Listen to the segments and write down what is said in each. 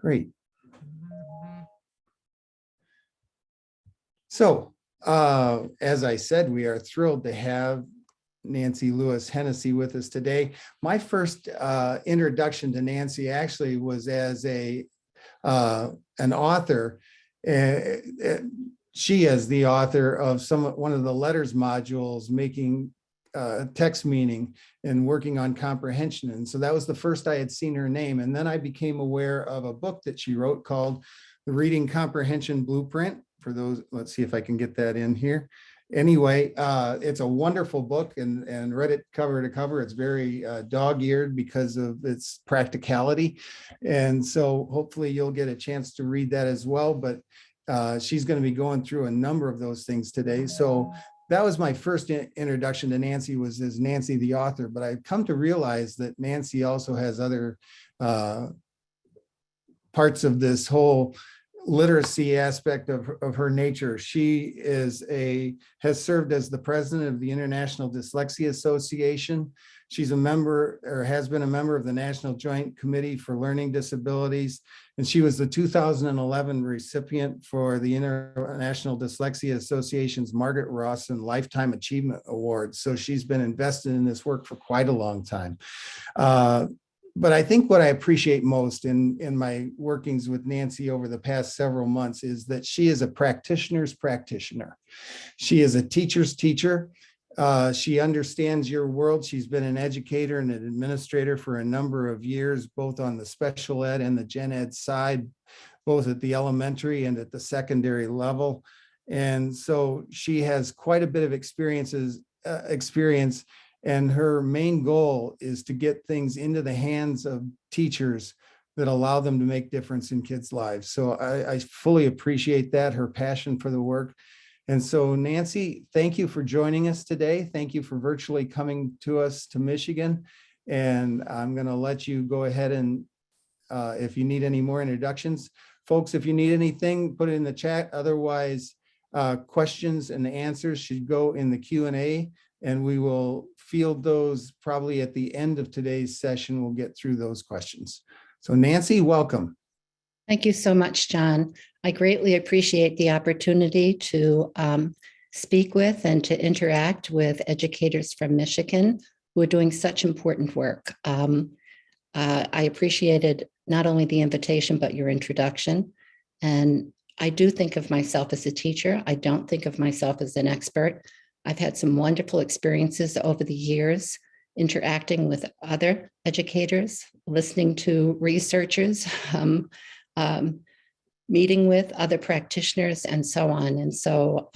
Great. So, as I said, we are thrilled to have Nancy Lewis Hennessy with us today. My first introduction to Nancy actually was as an author. She is the author of one of the letters modules, making text meaning and working on comprehension. And so that was the first I had seen her name. And then I became aware of a book that she wrote called the Reading Comprehension Blueprint. For those, let's see if I can get that in here. Anyway, it's a wonderful book and read it cover to cover. It's very dog-eared because of its practicality. And so hopefully you'll get a chance to read that as well. But she's going to be going through a number of those things today. So that was my first introduction to Nancy, was as Nancy the author. But I've come to realize that Nancy also has other parts of this whole literacy aspect of her nature. She has served as the president of the International Dyslexia Association. She's a member, or has been a member, of the National Joint Committee for Learning Disabilities. And she was the 2011 recipient for the International Dyslexia Association's Margaret Rawson Lifetime Achievement Award. So she's been invested in this work for quite a long time. But I think what I appreciate most in my workings with Nancy over the past several months is that she is a practitioner's practitioner. She is a teacher's teacher. She understands your world. She's been an educator and an administrator for a number of years, both on the special ed and the gen ed side, both at the elementary and at the secondary level. And so she has quite a bit of experience. And her main goal is to get things into the hands of teachers that allow them to make difference in kids' lives. So I fully appreciate that, her passion for the work. And so Nancy, thank you for joining us today. Thank you for virtually coming to us to Michigan. And I'm going to let you go ahead and if you need any more introductions, folks, if you need anything, put it in the chat. Otherwise, questions and answers should go in the Q&A. And we will field those probably at the end of today's session. We'll get through those questions. So Nancy, welcome. Thank you so much, John. I greatly appreciate the opportunity to speak with and to interact with educators from Michigan who are doing such important work. I appreciated not only the invitation, but your introduction. And I do think of myself as a teacher. I don't think of myself as an expert. I've had some wonderful experiences over the years interacting with other educators, listening to researchers, meeting with other practitioners, and so on. And so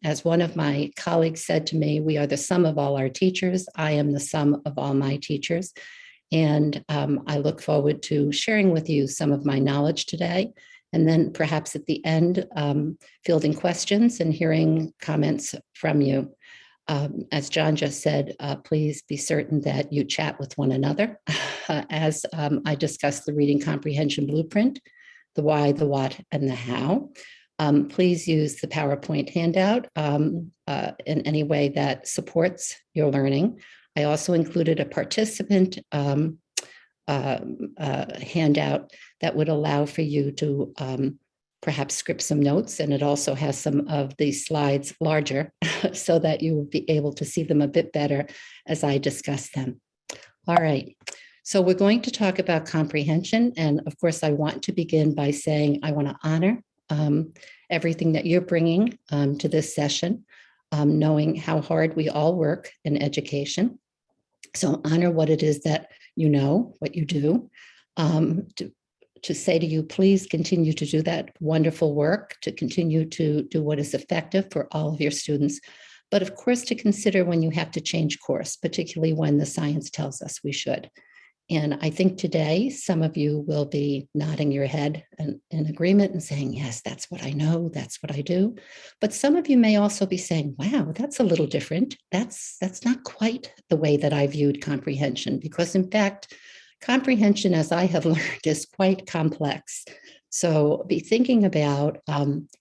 as one of my colleagues said to me, we are the sum of all our teachers. I am the sum of all my teachers. And I look forward to sharing with you some of my knowledge today. And then perhaps at the end, fielding questions and hearing comments from you. As John just said, please be certain that you chat with one another as I discuss the Reading Comprehension Blueprint, the why, the what, and the how. Please use the PowerPoint handout in any way that supports your learning. I also included a participant handout that would allow for you to perhaps script some notes, and it also has some of these slides larger so that you will be able to see them a bit better as I discuss them. All right, so we're going to talk about comprehension, and of course I want to begin by saying I want to honor everything that you're bringing to this session, knowing how hard we all work in education. So honor what it is that you know, what you do, to say to you, please continue to do that wonderful work, to continue to do what is effective for all of your students. But of course, to consider when you have to change course, particularly when the science tells us we should. And I think today, some of you will be nodding your head in agreement and saying, yes, that's what I know, that's what I do. But some of you may also be saying, wow, that's a little different. That's not quite the way that I viewed comprehension, because in fact, comprehension, as I have learned, is quite complex. So be thinking about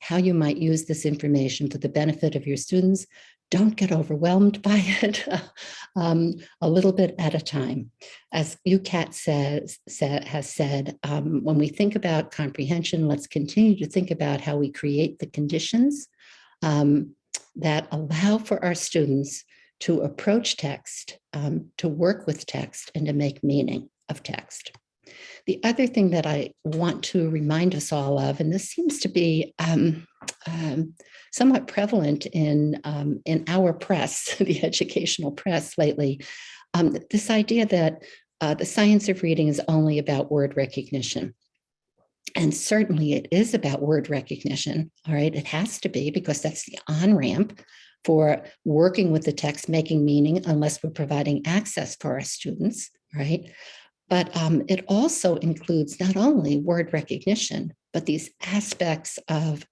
how you might use this information for the benefit of your students, don't get overwhelmed by it, a little bit at a time. As UCAT has said, when we think about comprehension, let's continue to think about how we create the conditions that allow for our students to approach text, to work with text, and to make meaning of text. The other thing that I want to remind us all of, and this seems to be somewhat prevalent in our press, the educational press lately, this idea that the science of reading is only about word recognition. And certainly it is about word recognition, all right? It has to be, because that's the on-ramp for working with the text, making meaning, unless we're providing access for our students, right? But it also includes not only word recognition, but these aspects of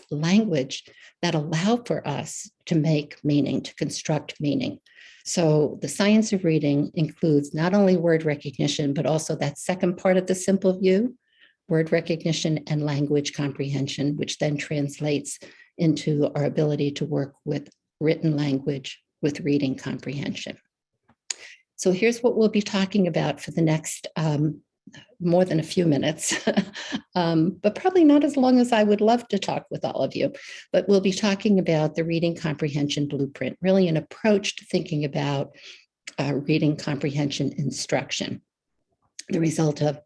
language that allow for us to make meaning, to construct meaning. So the science of reading includes not only word recognition, but also that second part of the simple view, word recognition and language comprehension, which then translates into our ability to work with written language with reading comprehension. So here's what we'll be talking about for the next more than a few minutes, but probably not as long as I would love to talk with all of you. But we'll be talking about the Reading Comprehension Blueprint, really an approach to thinking about reading comprehension instruction, the result of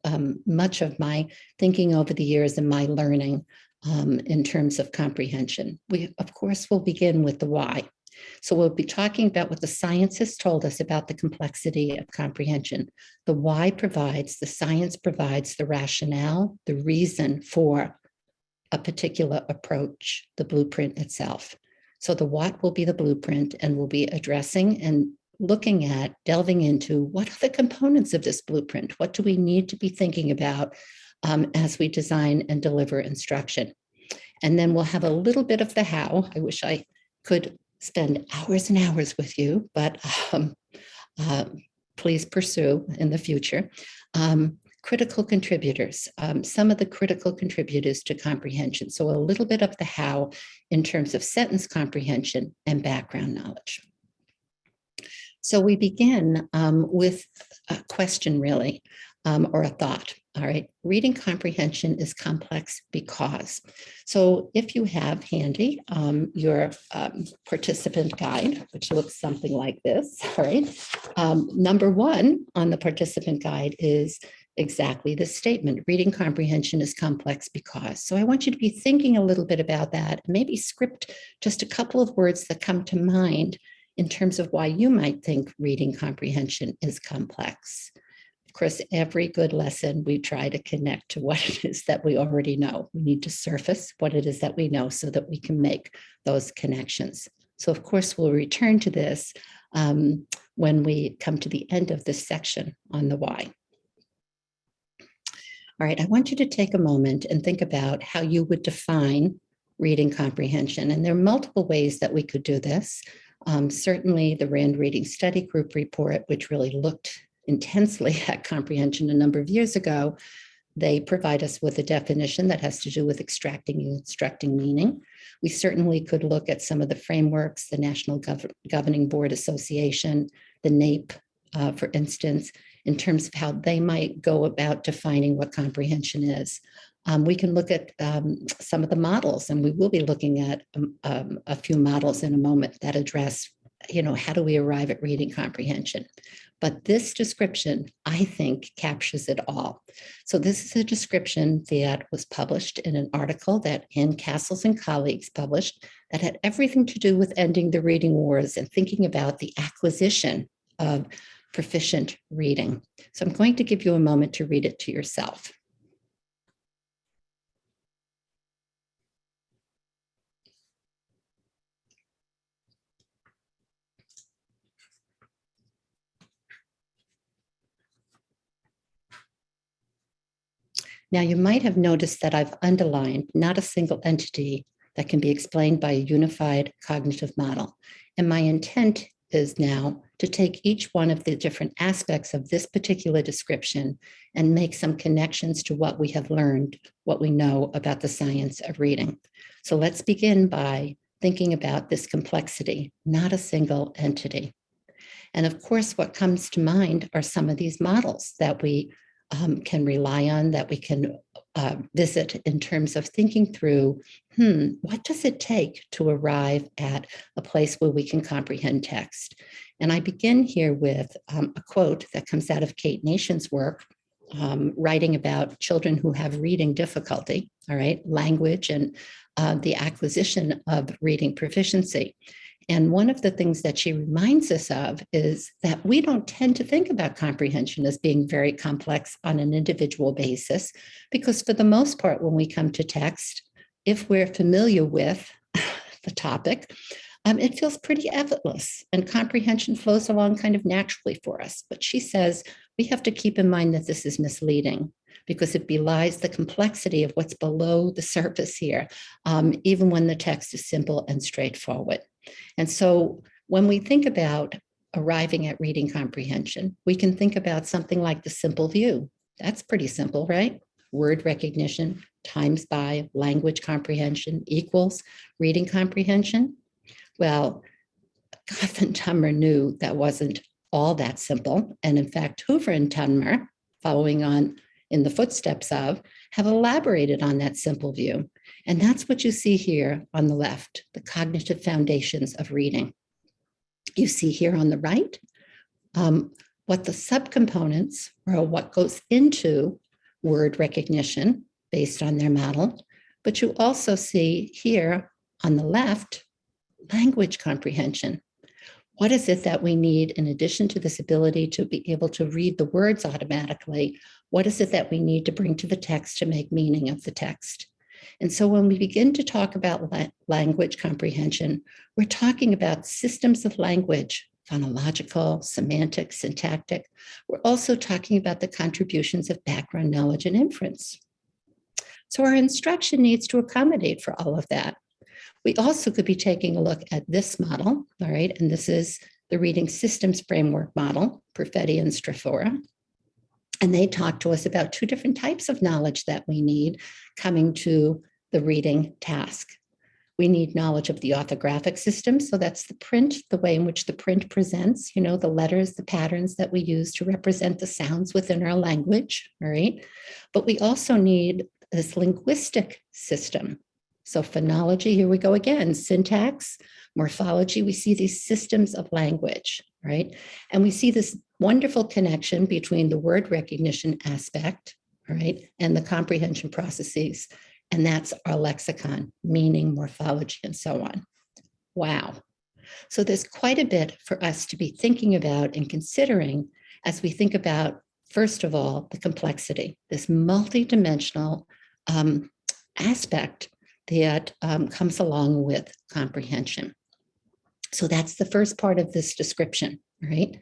much of my thinking over the years and my learning in terms of comprehension. We, of course, will begin with the why. So we'll be talking about what the science has told us about the complexity of comprehension. The why provides, the science provides the rationale, the reason for a particular approach, the blueprint itself. So the what will be the blueprint, and we'll be addressing and looking at, delving into what are the components of this blueprint? What do we need to be thinking about as we design and deliver instruction? And then we'll have a little bit of the how. I wish I could spend hours and hours with you, but please pursue in the future. Critical contributors, some of the critical contributors to comprehension. So a little bit of the how in terms of sentence comprehension and background knowledge. So we begin with a question, really, or a thought. All right, reading comprehension is complex because. So if you have handy your participant guide, which looks something like this, all right, number one on the participant guide is exactly this statement: reading comprehension is complex because. So I want you to be thinking a little bit about that, maybe script just a couple of words that come to mind in terms of why you might think reading comprehension is complex. Of course, every good lesson, we try to connect to what it is that we already know. We need to surface what it is that we know so that we can make those connections. So of course, we'll return to this when we come to the end of this section on the why. All right, I want you to take a moment and think about how you would define reading comprehension. And there are multiple ways that we could do this. Certainly the Rand Reading Study Group report, which really looked intensely at comprehension a number of years ago, they provide us with a definition that has to do with extracting and instructing meaning. We certainly could look at some of the frameworks, the National Governing Board Association, the NAEP, for instance, in terms of how they might go about defining what comprehension is. We can look at some of the models, and we will be looking at a few models in a moment that address, how do we arrive at reading comprehension? But this description, I think, captures it all. So this is a description that was published in an article that Ann Castles and colleagues published that had everything to do with ending the reading wars and thinking about the acquisition of proficient reading. So I'm going to give you a moment to read it to yourself. Now, you might have noticed that I've underlined not a single entity that can be explained by a unified cognitive model. And my intent is now to take each one of the different aspects of this particular description and make some connections to what we have learned, what we know about the science of reading. So let's begin by thinking about this complexity, not a single entity. And of course, what comes to mind are some of these models that we can rely on, that we can visit in terms of thinking through, what does it take to arrive at a place where we can comprehend text? And I begin here with a quote that comes out of Kate Nation's work, writing about children who have reading difficulty, all right, language and the acquisition of reading proficiency. And one of the things that she reminds us of is that we don't tend to think about comprehension as being very complex on an individual basis, because for the most part, when we come to text, if we're familiar with the topic, it feels pretty effortless and comprehension flows along kind of naturally for us. But she says we have to keep in mind that this is misleading because it belies the complexity of what's below the surface here, even when the text is simple and straightforward. And so when we think about arriving at reading comprehension, we can think about something like the simple view. That's pretty simple, right? Word recognition times by language comprehension equals reading comprehension. Well, Goff and Tummer knew that wasn't all that simple. And in fact, Hoover and Tummer, following on in the footsteps of, have elaborated on that simple view. And that's what you see here on the left, the cognitive foundations of reading. You see here on the right, what the subcomponents or what goes into word recognition based on their model. But you also see here on the left, language comprehension. What is it that we need in addition to this ability to be able to read the words automatically? What is it that we need to bring to the text to make meaning of the text? And so when we begin to talk about language comprehension, we're talking about systems of language, phonological, semantic, syntactic. We're also talking about the contributions of background knowledge and inference. So our instruction needs to accommodate for all of that. We also could be taking a look at this model, all right, and this is the Reading Systems Framework model, Perfetti and Strafora. And they talk to us about two different types of knowledge that we need coming to the reading task. We need knowledge of the orthographic system. So that's the print, the way in which the print presents, the letters, the patterns that we use to represent the sounds within our language, all right? But we also need this linguistic system. So phonology, here we go again, syntax, morphology, we see these systems of language, right? And we see this wonderful connection between the word recognition aspect, right, and the comprehension processes. And that's our lexicon, meaning, morphology, and so on. Wow. So there's quite a bit for us to be thinking about and considering as we think about, first of all, the complexity, this multidimensional aspect that comes along with comprehension. So that's the first part of this description, right?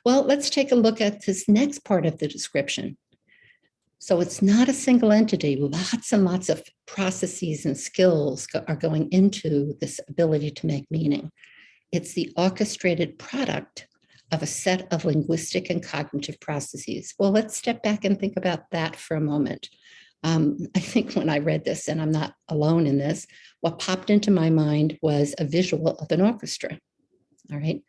Well, let's take a look at this next part of the description. So it's not a single entity. Lots and lots of processes and skills are going into this ability to make meaning. It's the orchestrated product of a set of linguistic and cognitive processes. Well, let's step back and think about that for a moment. I think when I read this, and I'm not alone in this, what popped into my mind was a visual of an orchestra, all right?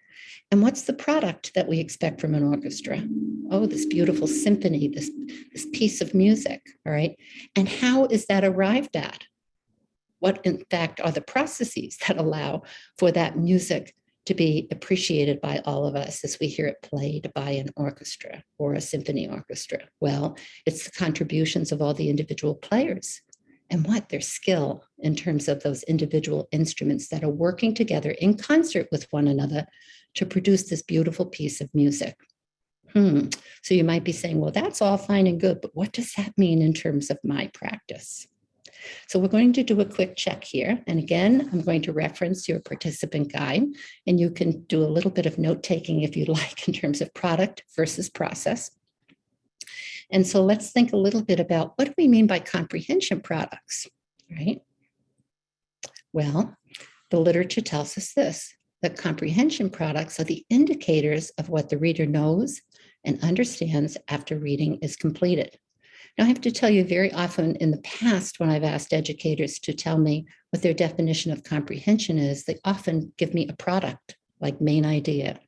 And what's the product that we expect from an orchestra? Oh, this beautiful symphony, this piece of music, all right? And how is that arrived at? What, in fact, are the processes that allow for that music to be appreciated by all of us as we hear it played by an orchestra or a symphony orchestra? Well, it's the contributions of all the individual players and what their skill in terms of those individual instruments that are working together in concert with one another to produce this beautiful piece of music. So you might be saying, well, that's all fine and good, but what does that mean in terms of my practice? So we're going to do a quick check here. And again, I'm going to reference your participant guide, and you can do a little bit of note-taking if you'd like in terms of product versus process. And so let's think a little bit about what do we mean by comprehension products, right? Well, the literature tells us this, that comprehension products are the indicators of what the reader knows and understands after reading is completed. Now, I have to tell you, very often in the past, when I've asked educators to tell me what their definition of comprehension is, they often give me a product like main idea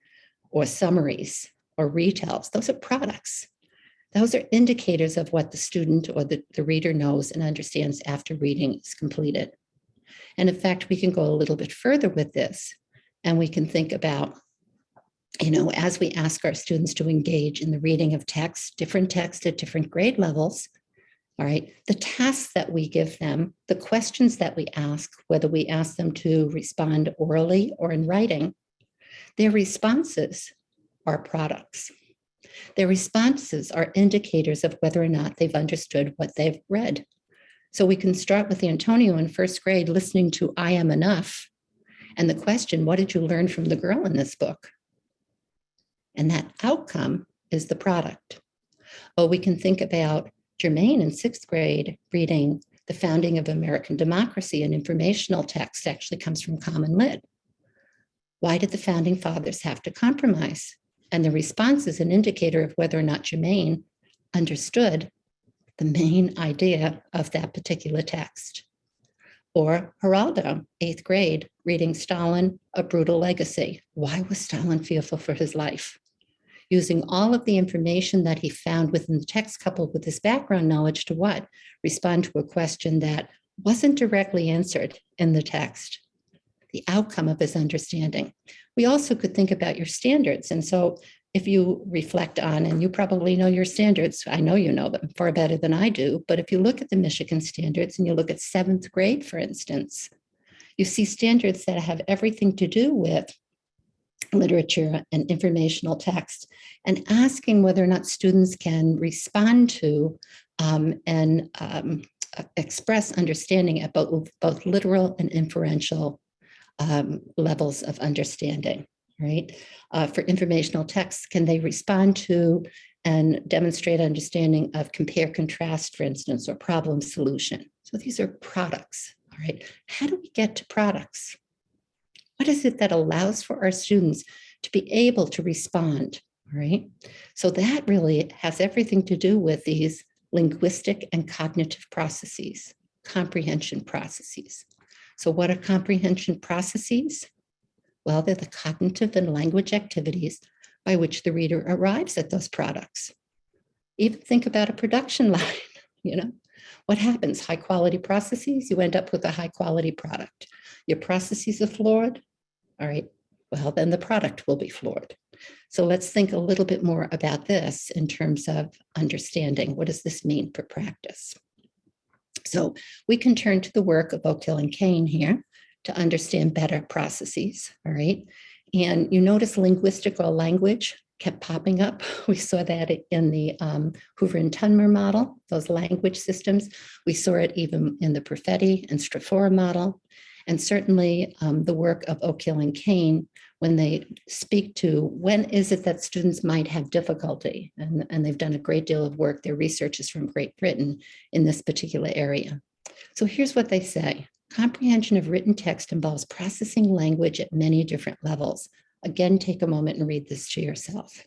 or summaries or retells. Those are products. Those are indicators of what the student or the reader knows and understands after reading is completed. And in fact, we can go a little bit further with this, and we can think about, as we ask our students to engage in the reading of text at different grade levels, all right, the tasks that we give them, the questions that we ask, whether we ask them to respond orally or in writing, their responses are products. Their responses are indicators of whether or not they've understood what they've read. So we can start with Antonio in first grade listening to I Am Enough, and the question, what did you learn from the girl in this book? And that outcome is the product. Or we can think about Jermaine in sixth grade reading The Founding of American Democracy, an informational text actually comes from Common Lit. Why did the founding fathers have to compromise? And the response is an indicator of whether or not Jermaine understood the main idea of that particular text. Or Geraldo, eighth grade, reading Stalin, A Brutal Legacy. Why was Stalin fearful for his life? Using all of the information that he found within the text coupled with his background knowledge to what? Respond to a question that wasn't directly answered in the text. The outcome of his understanding. We also could think about your standards. And so if you reflect on, and you probably know your standards, I know you know them far better than I do, but if you look at the Michigan standards and you look at seventh grade, for instance, you see standards that have everything to do with literature and informational text, and asking whether or not students can respond to and express understanding at both literal and inferential levels of understanding, right? For informational texts, can they respond to and demonstrate understanding of compare contrast, for instance, or problem solution? So these are products, all right? How do we get to products? What is it that allows for our students to be able to respond, all right? So that really has everything to do with these linguistic and cognitive processes, comprehension processes. So what are comprehension processes? Well, they're the cognitive and language activities by which the reader arrives at those products. Even think about a production line, what happens? High quality processes, you end up with a high quality product. Your processes are flawed, all right, well, then the product will be flawed. So let's think a little bit more about this in terms of understanding. What does this mean for practice? So we can turn to the work of Oak Hill and Kane here to understand better processes, all right? And you notice linguistic or language kept popping up. We saw that in the Hoover and Tunmer model, those language systems. We saw it even in the Perfetti and Strafora model. And certainly the work of Oak Hill and Kane, when they speak to when is it that students might have difficulty, and they've done a great deal of work, their research is from Great Britain in this particular area. So here's what they say. Comprehension of written text involves processing language at many different levels. Again, take a moment and read this to yourself.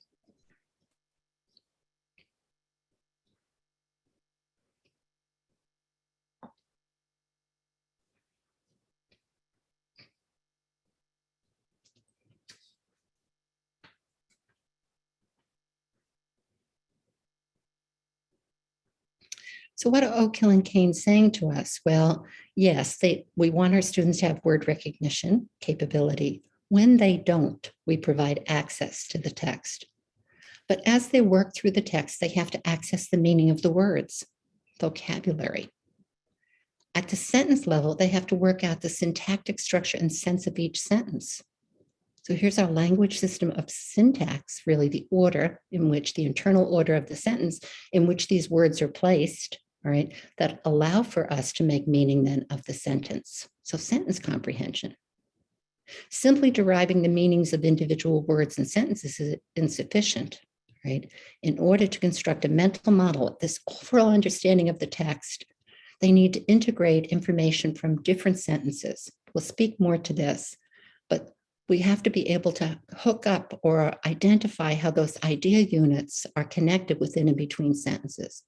So what are Oak Hill and Kane saying to us? Well, yes, we want our students to have word recognition capability. When they don't, we provide access to the text. But as they work through the text, they have to access the meaning of the words, vocabulary. At the sentence level, they have to work out the syntactic structure and sense of each sentence. So here's our language system of syntax, really the order in which the internal order of the sentence in which these words are placed, all right, that allow for us to make meaning then of the sentence. So sentence comprehension. Simply deriving the meanings of individual words and sentences is insufficient, right? In order to construct a mental model of this overall understanding of the text, they need to integrate information from different sentences. We'll speak more to this, but we have to be able to hook up or identify how those idea units are connected within and between sentences.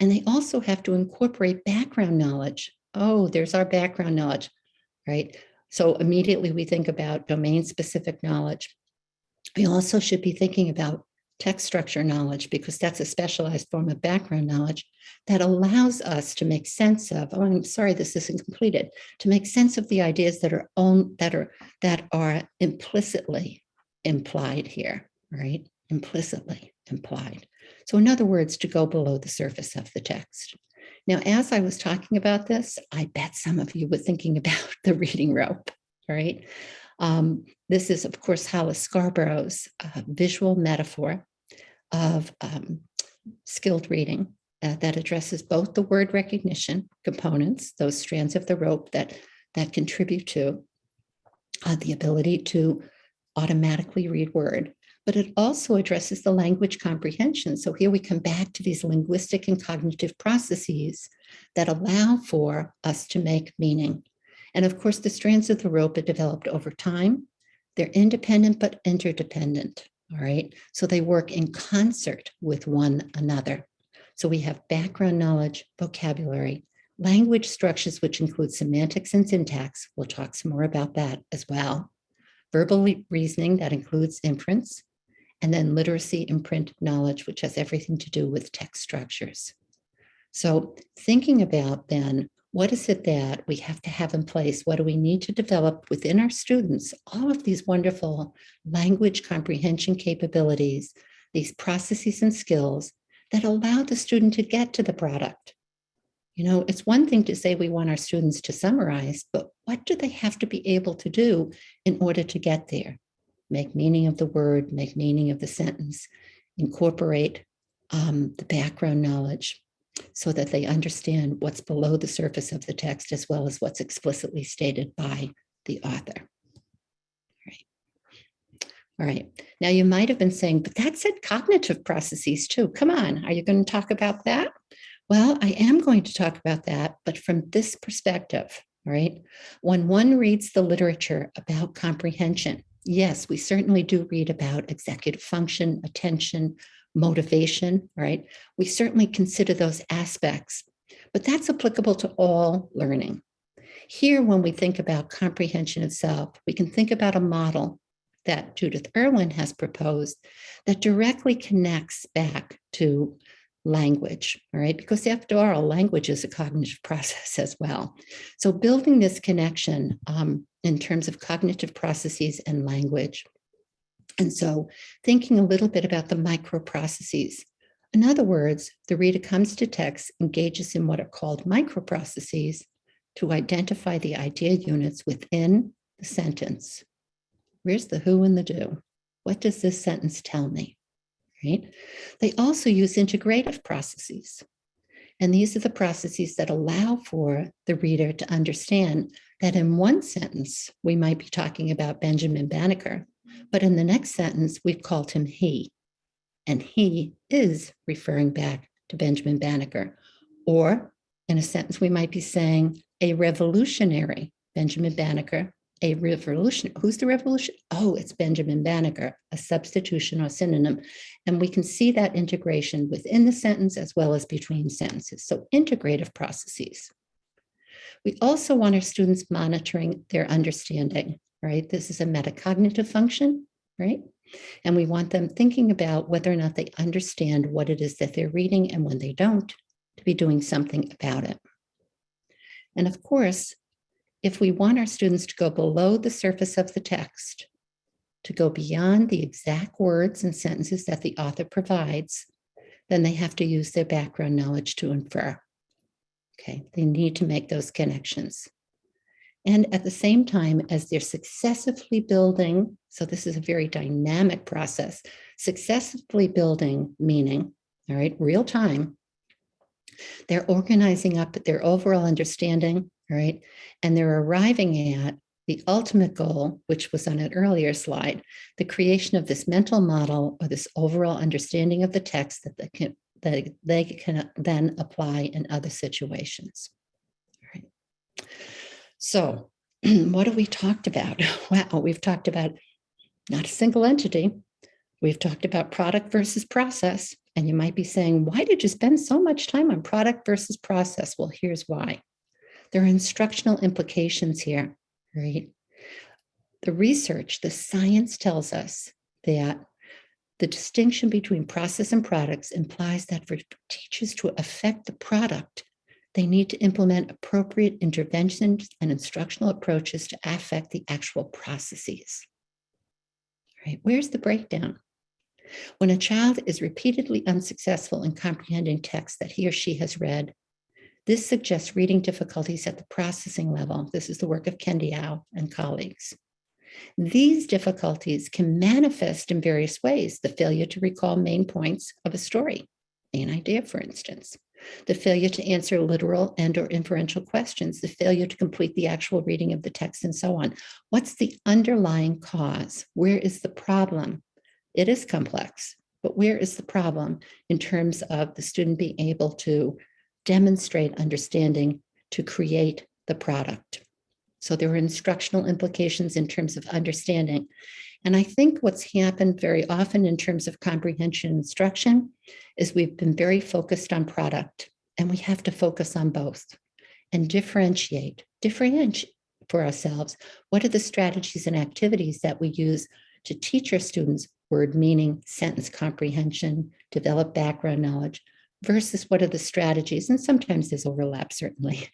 And they also have to incorporate background knowledge. Oh, there's our background knowledge, right? So immediately we think about domain-specific knowledge. We also should be thinking about text structure knowledge, because that's a specialized form of background knowledge that allows us to make sense of, oh, I'm sorry, this isn't completed, to make sense of the ideas that are implicitly implied here, right? Implicitly implied. So in other words, to go below the surface of the text. Now, as I was talking about this, I bet some of you were thinking about the reading rope, right? This is, of course, Hollis Scarborough's visual metaphor of skilled reading that addresses both the word recognition components, those strands of the rope that contribute to the ability to automatically read word, but it also addresses the language comprehension. So here we come back to these linguistic and cognitive processes that allow for us to make meaning. And of course, the strands of the rope are developed over time. They're independent but interdependent, all right? So they work in concert with one another. So we have background knowledge, vocabulary, language structures, which include semantics and syntax. We'll talk some more about that as well. Verbal reasoning, that includes inference, and then literacy and print knowledge, which has everything to do with text structures. So thinking about then, what is it that we have to have in place? What do we need to develop within our students? All of these wonderful language comprehension capabilities, these processes and skills that allow the student to get to the product. You know, it's one thing to say we want our students to summarize, but what do they have to be able to do in order to get there? Make meaning of the word, make meaning of the sentence, incorporate the background knowledge so that they understand what's below the surface of the text as well as what's explicitly stated by the author. All right. Now you might have been saying, but that said cognitive processes too. Come on, are you going to talk about that? Well, I am going to talk about that, but from this perspective, right? When one reads the literature about comprehension, yes, we certainly do read about executive function, attention, motivation, right? We certainly consider those aspects, but that's applicable to all learning. Here, when we think about comprehension itself, we can think about a model that Judith Irwin has proposed that directly connects back to language, all right? Because after all, language is a cognitive process as well. So building this connection in terms of cognitive processes and language. And so thinking a little bit about the microprocesses. In other words, the reader comes to text, engages in what are called microprocesses to identify the idea units within the sentence. Where's the who and the do? What does this sentence tell me? Right? They also use integrative processes. And these are the processes that allow for the reader to understand that in one sentence, we might be talking about Benjamin Banneker, but in the next sentence, we've called him he. And he is referring back to Benjamin Banneker. Or in a sentence, we might be saying a revolutionary, Benjamin Banneker, a revolution. Who's the revolution? Oh, it's Benjamin Banneker, a substitution or synonym. And we can see that integration within the sentence as well as between sentences. So integrative processes. We also want our students monitoring their understanding, right? This is a metacognitive function, right? And we want them thinking about whether or not they understand what it is that they're reading, and when they don't, to be doing something about it. And of course, if we want our students to go below the surface of the text, to go beyond the exact words and sentences that the author provides, then they have to use their background knowledge to infer. Okay, they need to make those connections. And at the same time, as they're successively building, so this is a very dynamic process, successively building meaning, all right, real time, they're organizing up their overall understanding, right? And they're arriving at the ultimate goal, which was on an earlier slide, the creation of this mental model or this overall understanding of the text that they can then apply in other situations. All right. So what have we talked about? Wow, we've talked about not a single entity. We've talked about product versus process. And you might be saying, why did you spend so much time on product versus process? Well, here's why. There are instructional implications here, right? The research, the science tells us that the distinction between process and products implies that for teachers to affect the product, they need to implement appropriate interventions and instructional approaches to affect the actual processes. Right? Where's the breakdown? When a child is repeatedly unsuccessful in comprehending text that he or she has read, this suggests reading difficulties at the processing level. This is the work of Kendiao and colleagues. These difficulties can manifest in various ways: the failure to recall main points of a story, an idea, for instance, the failure to answer literal and or inferential questions, the failure to complete the actual reading of the text, and so on. What's the underlying cause? Where is the problem? It is complex, but where is the problem in terms of the student being able to demonstrate understanding to create the product? So there are instructional implications in terms of understanding. And I think what's happened very often in terms of comprehension instruction is we've been very focused on product, and we have to focus on both and differentiate for ourselves. What are the strategies and activities that we use to teach our students word meaning, sentence comprehension, develop background knowledge, versus what are the strategies, and sometimes there's overlap, certainly.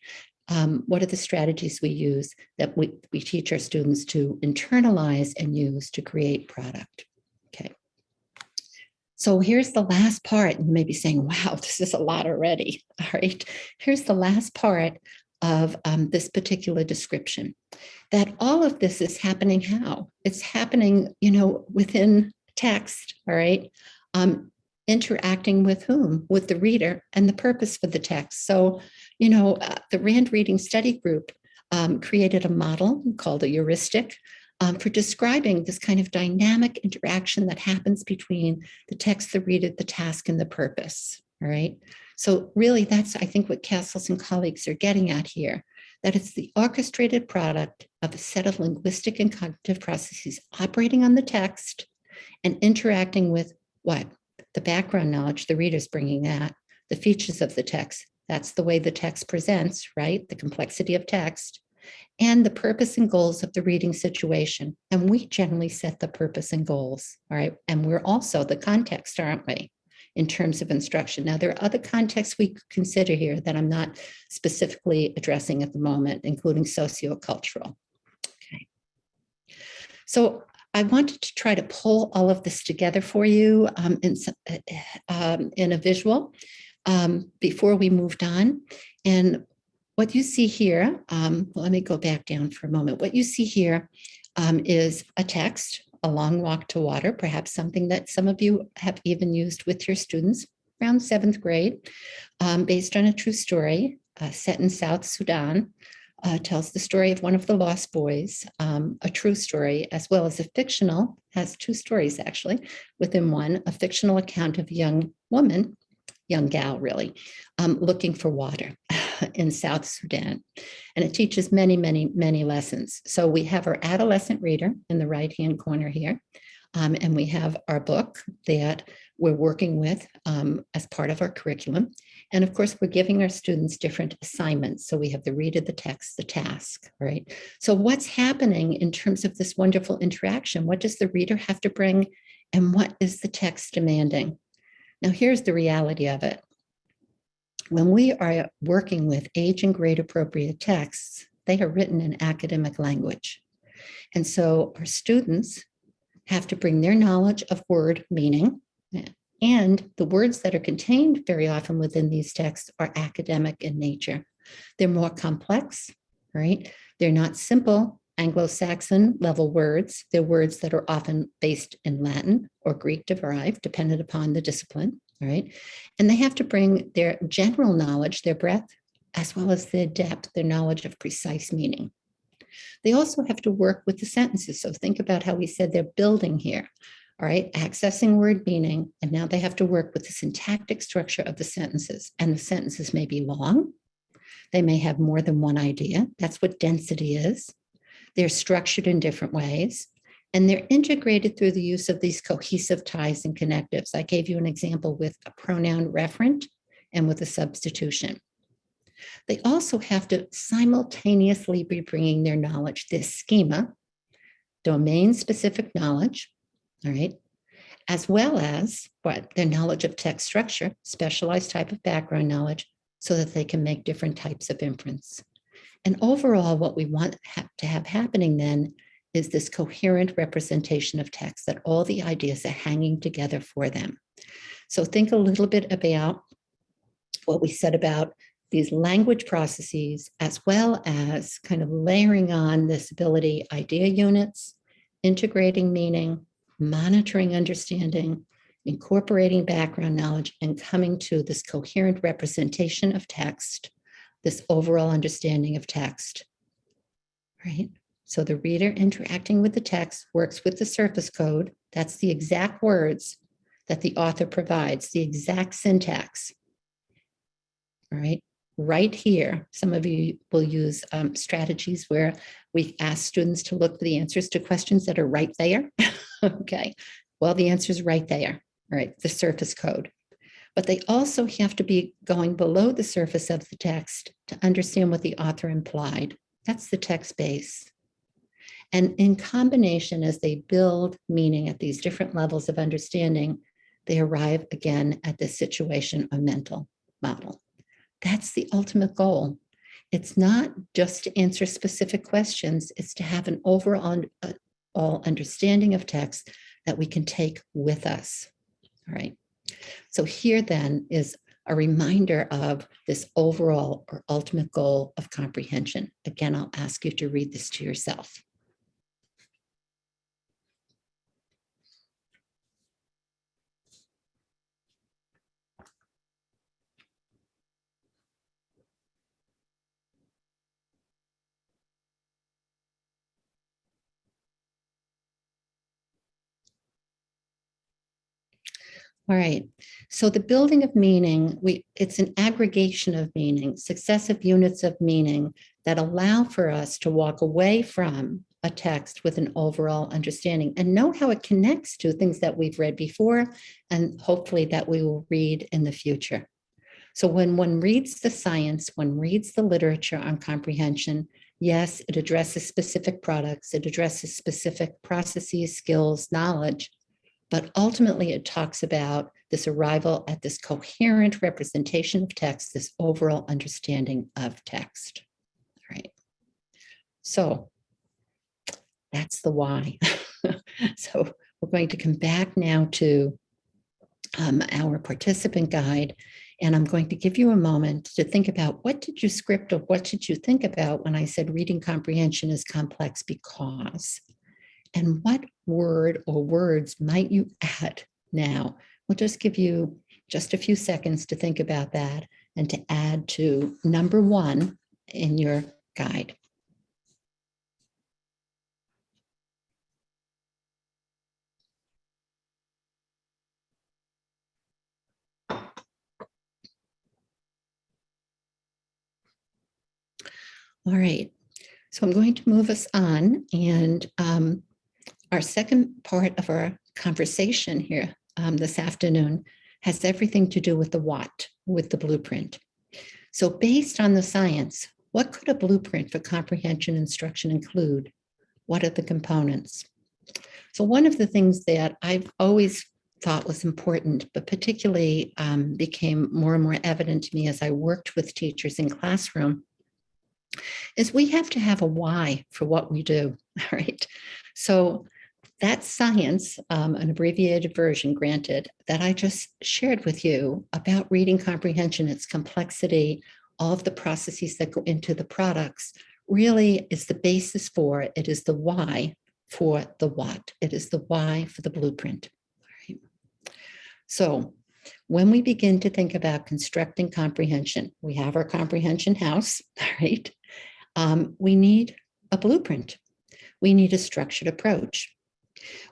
What are the strategies we use that we teach our students to internalize and use to create product? Okay. So here's the last part. And you may be saying, wow, this is a lot already. All right. Here's the last part of this particular description, that all of this is happening how? It's happening, within text, all right? Interacting with whom? With the reader and the purpose for the text. So, the Rand Reading Study Group created a model called a heuristic for describing this kind of dynamic interaction that happens between the text, the reader, the task, and the purpose, all right? So really, that's, I think, what Castles and colleagues are getting at here, that it's the orchestrated product of a set of linguistic and cognitive processes operating on the text and interacting with what? The background knowledge, the reader's bringing that, the features of the text, that's the way the text presents, right? The complexity of text, and the purpose and goals of the reading situation. And we generally set the purpose and goals, all right? And we're also the context, aren't we, in terms of instruction? Now, there are other contexts we consider here that I'm not specifically addressing at the moment, including sociocultural. Okay. So I wanted to try to pull all of this together for you in a visual before we moved on. And what you see here, let me go back down for a moment. What you see here is a text, A Long Walk to Water, perhaps something that some of you have even used with your students around 7th grade, based on a true story set in South Sudan. Tells the story of one of the lost boys, a true story, as well as a fictional, has 2 stories actually, within one, a fictional account of a young woman, young gal really, looking for water in South Sudan. And it teaches many, many, many lessons. So we have our adolescent reader in the right-hand corner here. And we have our book that we're working with as part of our curriculum. And of course, we're giving our students different assignments. So we have the reader, the text, the task, right? So what's happening in terms of this wonderful interaction? What does the reader have to bring? And what is the text demanding? Now, here's the reality of it. When we are working with age and grade appropriate texts, they are written in academic language. And so our students have to bring their knowledge of word meaning, and the words that are contained very often within these texts are academic in nature. They're more complex, right? They're not simple Anglo-Saxon level words. They're words that are often based in Latin or Greek derived, dependent upon the discipline, right? And they have to bring their general knowledge, their breadth, as well as their depth, their knowledge of precise meaning. They also have to work with the sentences. So think about how we said they're building here, all right? Accessing word meaning, and now they have to work with the syntactic structure of the sentences. And the sentences may be long. They may have more than one idea. That's what density is. They're structured in different ways. And they're integrated through the use of these cohesive ties and connectives. I gave you an example with a pronoun referent and with a substitution. They also have to simultaneously be bringing their knowledge, this schema, domain-specific knowledge, all right, as well as what their knowledge of text structure, specialized type of background knowledge, so that they can make different types of inference. And overall, what we want to have happening then is this coherent representation of text, that all the ideas are hanging together for them. So think a little bit about what we said about these language processes, as well as kind of layering on this ability, idea units, integrating meaning, monitoring understanding, incorporating background knowledge, and coming to this coherent representation of text, this overall understanding of text, right? So the reader interacting with the text works with the surface code. That's the exact words that the author provides, the exact syntax, all right? Right here, some of you will use strategies where we ask students to look for the answers to questions that are right there. Okay, well, the answer is right there, all right, the surface code. But they also have to be going below the surface of the text to understand what the author implied. That's the text base. And in combination, as they build meaning at these different levels of understanding, they arrive again at this situation or mental model. That's the ultimate goal. It's not just to answer specific questions, it's to have an overall understanding of text that we can take with us. All right. So here then is a reminder of this overall or ultimate goal of comprehension. Again, I'll ask you to read this to yourself. All right, so the building of meaning, it's an aggregation of meaning, successive units of meaning that allow for us to walk away from a text with an overall understanding and know how it connects to things that we've read before and hopefully that we will read in the future. So when one reads the science, one reads the literature on comprehension, yes, it addresses specific products, it addresses specific processes, skills, knowledge, but ultimately it talks about this arrival at this coherent representation of text, this overall understanding of text, right? So that's the why. So we're going to come back now to our participant guide, and I'm going to give you a moment to think about what did you script or what did you think about when I said reading comprehension is complex because, and what word or words might you add now? We'll just give you just a few seconds to think about that and to add to number 1 in your guide. All right, so I'm going to move us on, and our second part of our conversation here this afternoon has everything to do with the what, with the blueprint. So based on the science, what could a blueprint for comprehension instruction include? What are the components? So one of the things that I've always thought was important, but particularly became more and more evident to me as I worked with teachers in classroom, is we have to have a why for what we do, all right? So that science, an abbreviated version granted, that I just shared with you about reading comprehension, its complexity, all of the processes that go into the products, really is the basis for it. It is the why for the what. It is the why for the blueprint. Right? So when we begin to think about constructing comprehension, we have our comprehension house, right? We need a blueprint. We need a structured approach.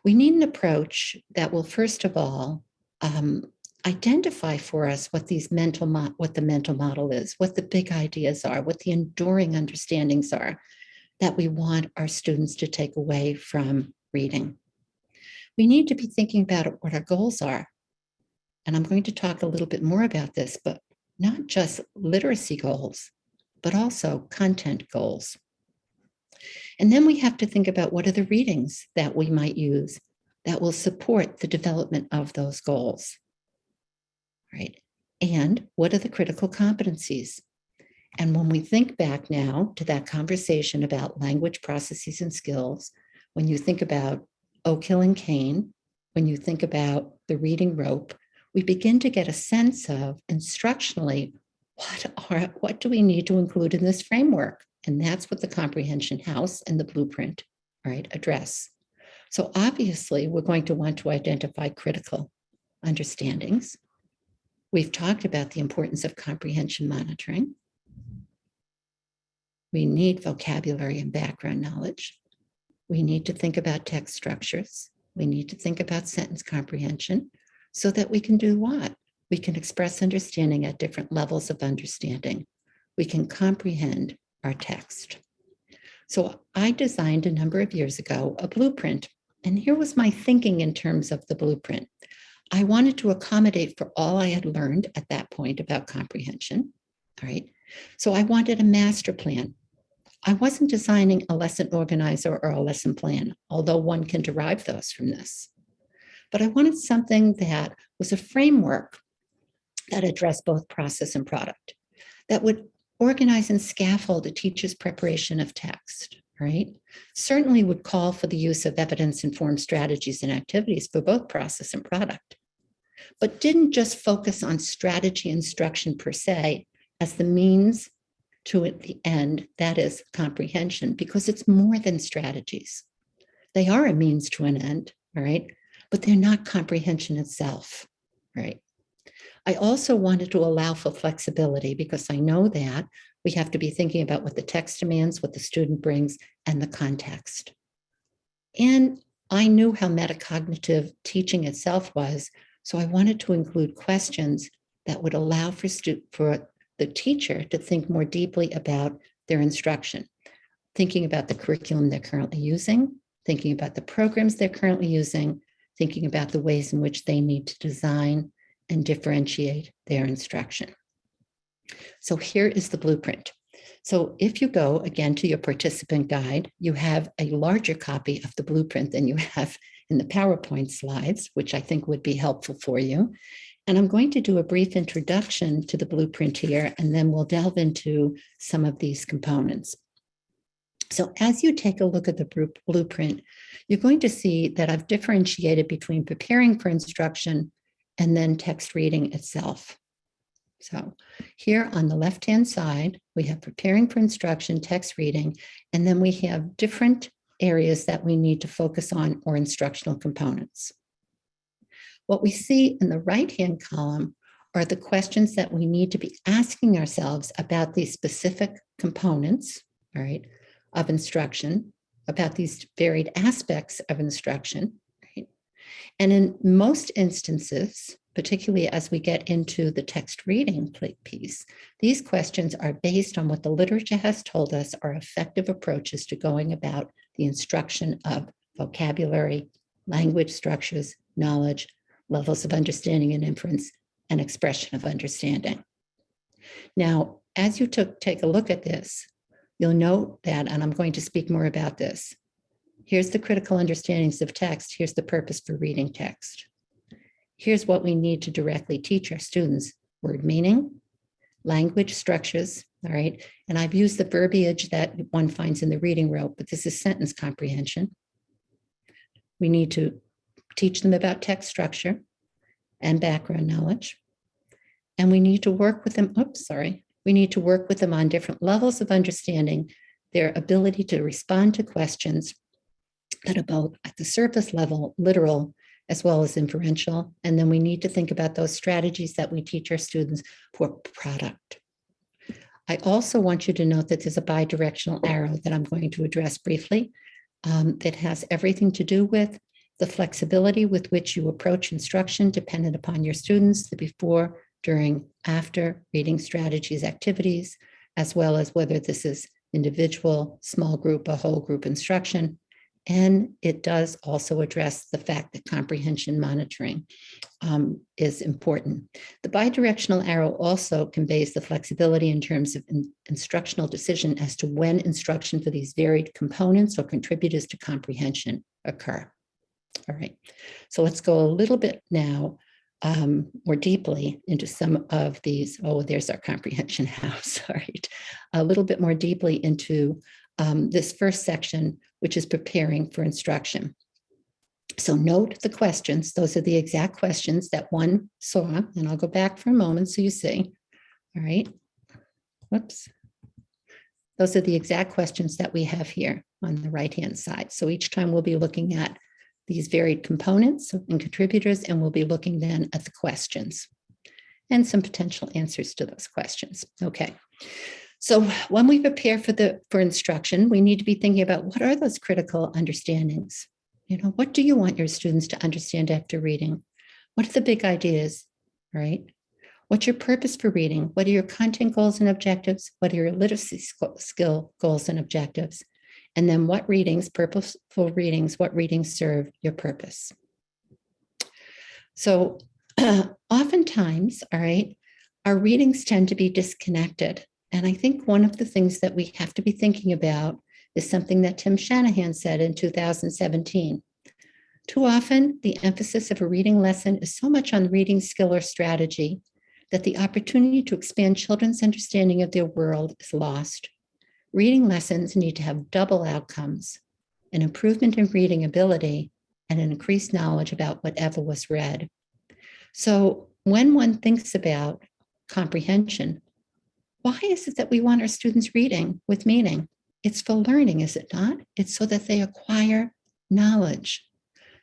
We need an approach that will, first of all, identify for us what the mental model is, what the big ideas are, what the enduring understandings are that we want our students to take away from reading. We need to be thinking about what our goals are. And I'm going to talk a little bit more about this, but not just literacy goals, but also content goals. And then we have to think about what are the readings that we might use that will support the development of those goals, right? And what are the critical competencies? And when we think back now to that conversation about language processes and skills, when you think about Oak Hill and Kane, when you think about the reading rope, we begin to get a sense of instructionally, what do we need to include in this framework? And that's what the comprehension house and the blueprint, right, address. So obviously, we're going to want to identify critical understandings. We've talked about the importance of comprehension monitoring. We need vocabulary and background knowledge. We need to think about text structures. We need to think about sentence comprehension so that we can do what? We can express understanding at different levels of understanding. We can comprehend our text. So I designed a number of years ago a blueprint, and here was my thinking in terms of the blueprint. I wanted to accommodate for all I had learned at that point about comprehension, all right? So I wanted a master plan. I wasn't designing a lesson organizer or a lesson plan, although one can derive those from this. But I wanted something that was a framework that addressed both process and product, that would organize and scaffold a teacher's preparation of text, right? Certainly would call for the use of evidence-informed strategies and activities for both process and product, but didn't just focus on strategy instruction per se as the means to the end, that is comprehension, because it's more than strategies. They are a means to an end, all right? But they're not comprehension itself, right? I also wanted to allow for flexibility because I know that we have to be thinking about what the text demands, what the student brings, and the context. And I knew how metacognitive teaching itself was, so I wanted to include questions that would allow for the teacher to think more deeply about their instruction, thinking about the curriculum they're currently using, thinking about the programs they're currently using, thinking about the ways in which they need to design and differentiate their instruction. So here is the blueprint. So if you go again to your participant guide, you have a larger copy of the blueprint than you have in the PowerPoint slides, which I think would be helpful for you. And I'm going to do a brief introduction to the blueprint here, and then we'll delve into some of these components. So as you take a look at the blueprint, you're going to see that I've differentiated between preparing for instruction and then text reading itself. So here on the left-hand side, we have preparing for instruction, text reading, and then we have different areas that we need to focus on or instructional components. What we see in the right-hand column are the questions that we need to be asking ourselves about these specific components, all right, of instruction, about these varied aspects of instruction. Right? And in most instances, particularly as we get into the text reading piece, these questions are based on what the literature has told us are effective approaches to going about the instruction of vocabulary, language structures, knowledge, levels of understanding and inference, and expression of understanding. Now, as you take a look at this, you'll note that, and I'm going to speak more about this, here's the critical understandings of text, here's the purpose for reading text. Here's what we need to directly teach our students: word meaning, language structures, all right? And I've used the verbiage that one finds in the reading rope, but this is sentence comprehension. We need to teach them about text structure and background knowledge. And we need to work with them, we need to work with them on different levels of understanding, their ability to respond to questions that are both at the surface level, literal, as well as inferential. And then we need to think about those strategies that we teach our students for product. I also want you to note that there's a bidirectional arrow that I'm going to address briefly that has everything to do with the flexibility with which you approach instruction dependent upon your students, the before, during, after reading strategies, activities, as well as whether this is individual, small group, or whole group instruction, And it does also address the fact that comprehension monitoring is important. The bidirectional arrow also conveys the flexibility in terms of instructional decision as to when instruction for these varied components or contributors to comprehension occur. All right, so let's go a little bit now more deeply into some of these. Oh, there's our comprehension house. All right, a little bit more deeply into this first section, which is preparing for instruction. So note the questions. Those are the exact questions that one saw. And I'll go back for a moment so you see. All right. Whoops. Those are the exact questions that we have here on the right-hand side. So each time we'll be looking at these varied components and contributors, and we'll be looking then at the questions and some potential answers to those questions. Okay. So when we prepare for instruction, we need to be thinking about what are those critical understandings? You know, what do you want your students to understand after reading? What are the big ideas, right? What's your purpose for reading? What are your content goals and objectives? What are your literacy skill goals and objectives? And then what readings, purposeful readings, what readings serve your purpose? So oftentimes, all right, our readings tend to be disconnected. And I think one of the things that we have to be thinking about is something that Tim Shanahan said in 2017. Too often, the emphasis of a reading lesson is so much on reading skill or strategy that the opportunity to expand children's understanding of their world is lost. Reading lessons need to have double outcomes: an improvement in reading ability and an increased knowledge about whatever was read. So when one thinks about comprehension, why is it that we want our students reading with meaning? It's for learning, is it not? It's so that they acquire knowledge.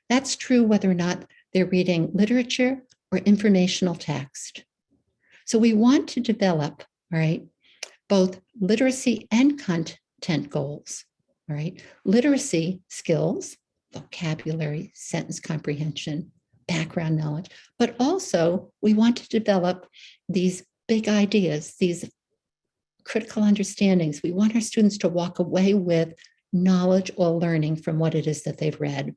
That's true whether or not they're reading literature or informational text. So we want to develop, all right, both literacy and content goals, all right? Literacy skills, vocabulary, sentence comprehension, background knowledge, but also we want to develop these big ideas, these critical understandings. We want our students to walk away with knowledge or learning from what it is that they've read.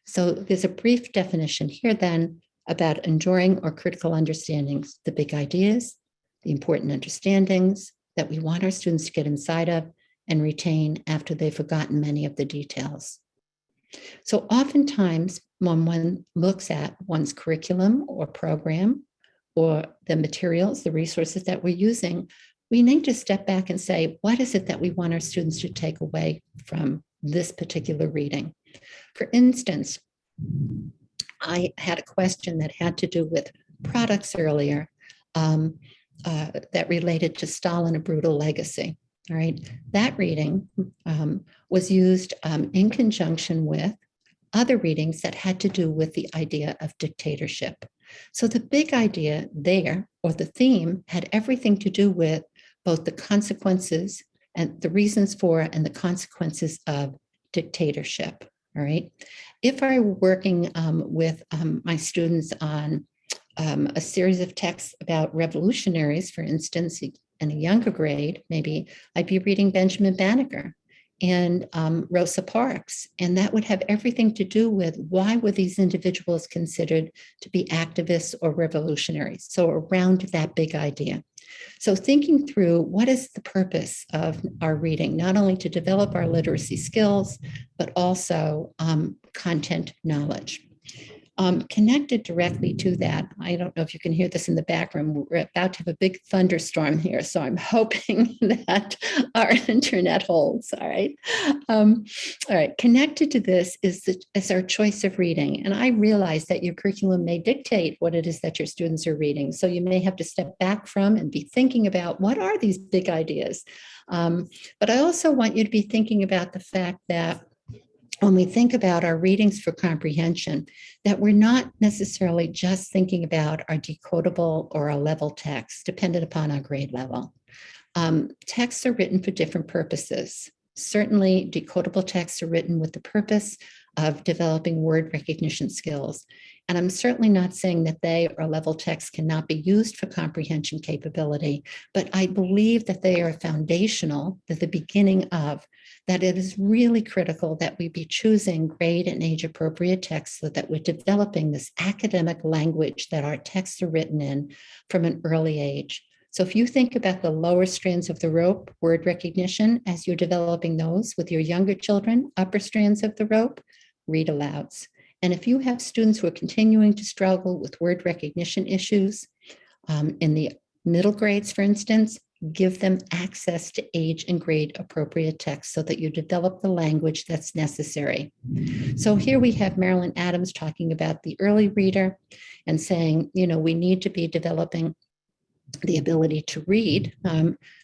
So there's a brief definition here then about enduring or critical understandings, the big ideas, the important understandings that we want our students to get inside of and retain after they've forgotten many of the details. So oftentimes when one looks at one's curriculum or program or the materials, the resources that we're using, we need to step back and say, what is it that we want our students to take away from this particular reading? For instance, I had a question that had to do with products earlier that related to Stalin, A Brutal Legacy. All right, that reading was used in conjunction with other readings that had to do with the idea of dictatorship. So the big idea there, or the theme, had everything to do with both the consequences and the reasons for and the consequences of dictatorship. All right. If I were working with my students on a series of texts about revolutionaries, for instance, in a younger grade, maybe I'd be reading Benjamin Banneker and Rosa Parks, and that would have everything to do with why were these individuals considered to be activists or revolutionaries? So around that big idea. So thinking through what is the purpose of our reading, not only to develop our literacy skills, but also content knowledge. Connected directly to that, I don't know if you can hear this in the background, we're about to have a big thunderstorm here, so I'm hoping that our internet holds, all right? All right, connected to this is our choice of reading, and I realize that your curriculum may dictate what it is that your students are reading, so you may have to step back from and be thinking about what are these big ideas. But I also want you to be thinking about the fact that when we think about our readings for comprehension, that we're not necessarily just thinking about our decodable or our level text, dependent upon our grade level. Texts are written for different purposes. Certainly, decodable texts are written with the purpose of developing word recognition skills. And I'm certainly not saying that they or level text cannot be used for comprehension capability, but I believe that they are foundational, that the beginning of, that it is really critical that we be choosing grade and age appropriate texts so that we're developing this academic language that our texts are written in from an early age. So if you think about the lower strands of the rope, word recognition, as you're developing those with your younger children, upper strands of the rope, read alouds. And if you have students who are continuing to struggle with word recognition issues in the middle grades, for instance, give them access to age and grade appropriate text so that you develop the language that's necessary. So here we have Marilyn Adams talking about the early reader and saying, you know, we need to be developing the ability to read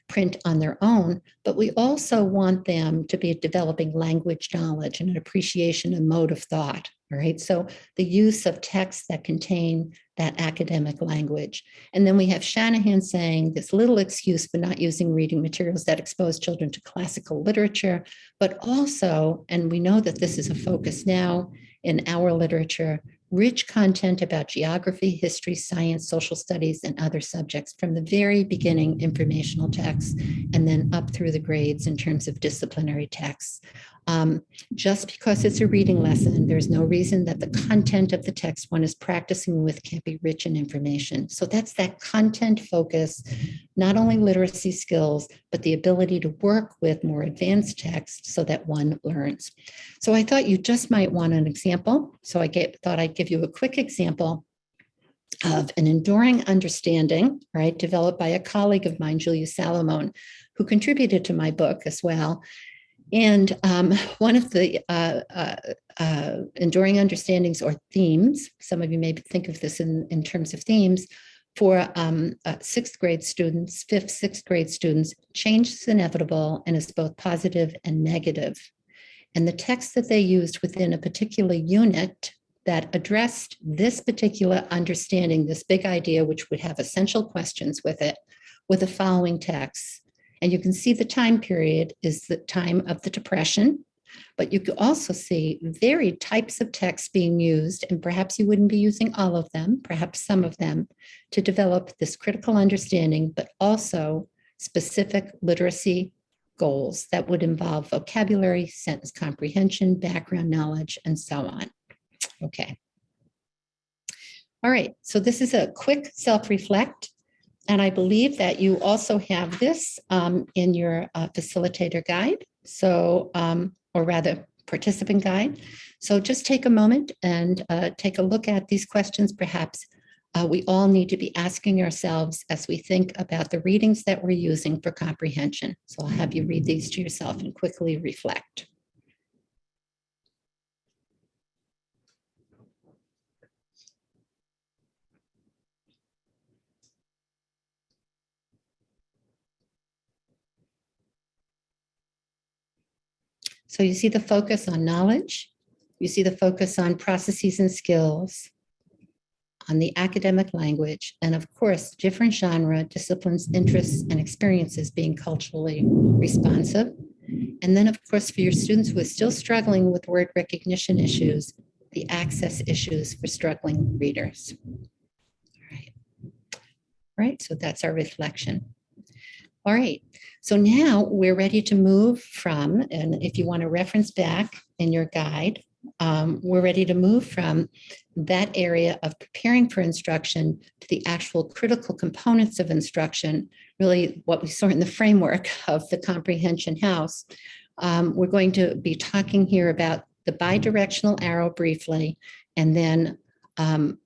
print on their own, but we also want them to be developing language knowledge and an appreciation and mode of thought. All right. So the use of texts that contain that academic language. And then we have Shanahan saying this little excuse for not using reading materials that expose children to classical literature, but also, and we know that this is a focus now in our literature, rich content about geography, history, science, social studies, and other subjects from the very beginning, informational texts, and then up through the grades in terms of disciplinary texts. Just because it's a reading lesson, there's no reason that the content of the text one is practicing with can't be rich in information. So that's that content focus, not only literacy skills, but the ability to work with more advanced texts so that one learns. So I thought you just might want an example. So I thought I'd give you a quick example of an enduring understanding, right, developed by a colleague of mine, Julia Salomon, who contributed to my book as well. And one of the enduring understandings or themes, some of you may think of this in terms of themes, for sixth grade students, sixth grade students, change is inevitable and is both positive and negative. And the text that they used within a particular unit that addressed this particular understanding, this big idea, which would have essential questions with it, with the following texts. And you can see the time period is the time of the Depression, but you can also see varied types of texts being used, and perhaps you wouldn't be using all of them, perhaps some of them, to develop this critical understanding, but also specific literacy goals that would involve vocabulary, sentence comprehension, background knowledge, and so on. Okay. All right, so this is a quick self-reflect. And I believe that you also have this in your facilitator guide, so, or rather participant guide. So just take a moment and take a look at these questions. Perhaps we all need to be asking ourselves as we think about the readings that we're using for comprehension. So I'll have you read these to yourself and quickly reflect. So you see the focus on knowledge, you see the focus on processes and skills, on the academic language, and of course, different genre, disciplines, interests, and experiences being culturally responsive. And then of course, for your students who are still struggling with word recognition issues, the access issues for struggling readers. All right, so that's our reflection. All right, so now we're ready to move from, and if you want to reference back in your guide, we're ready to move from that area of preparing for instruction to the actual critical components of instruction, really what we saw in the framework of the comprehension house. We're going to be talking here about the bidirectional arrow briefly, and then some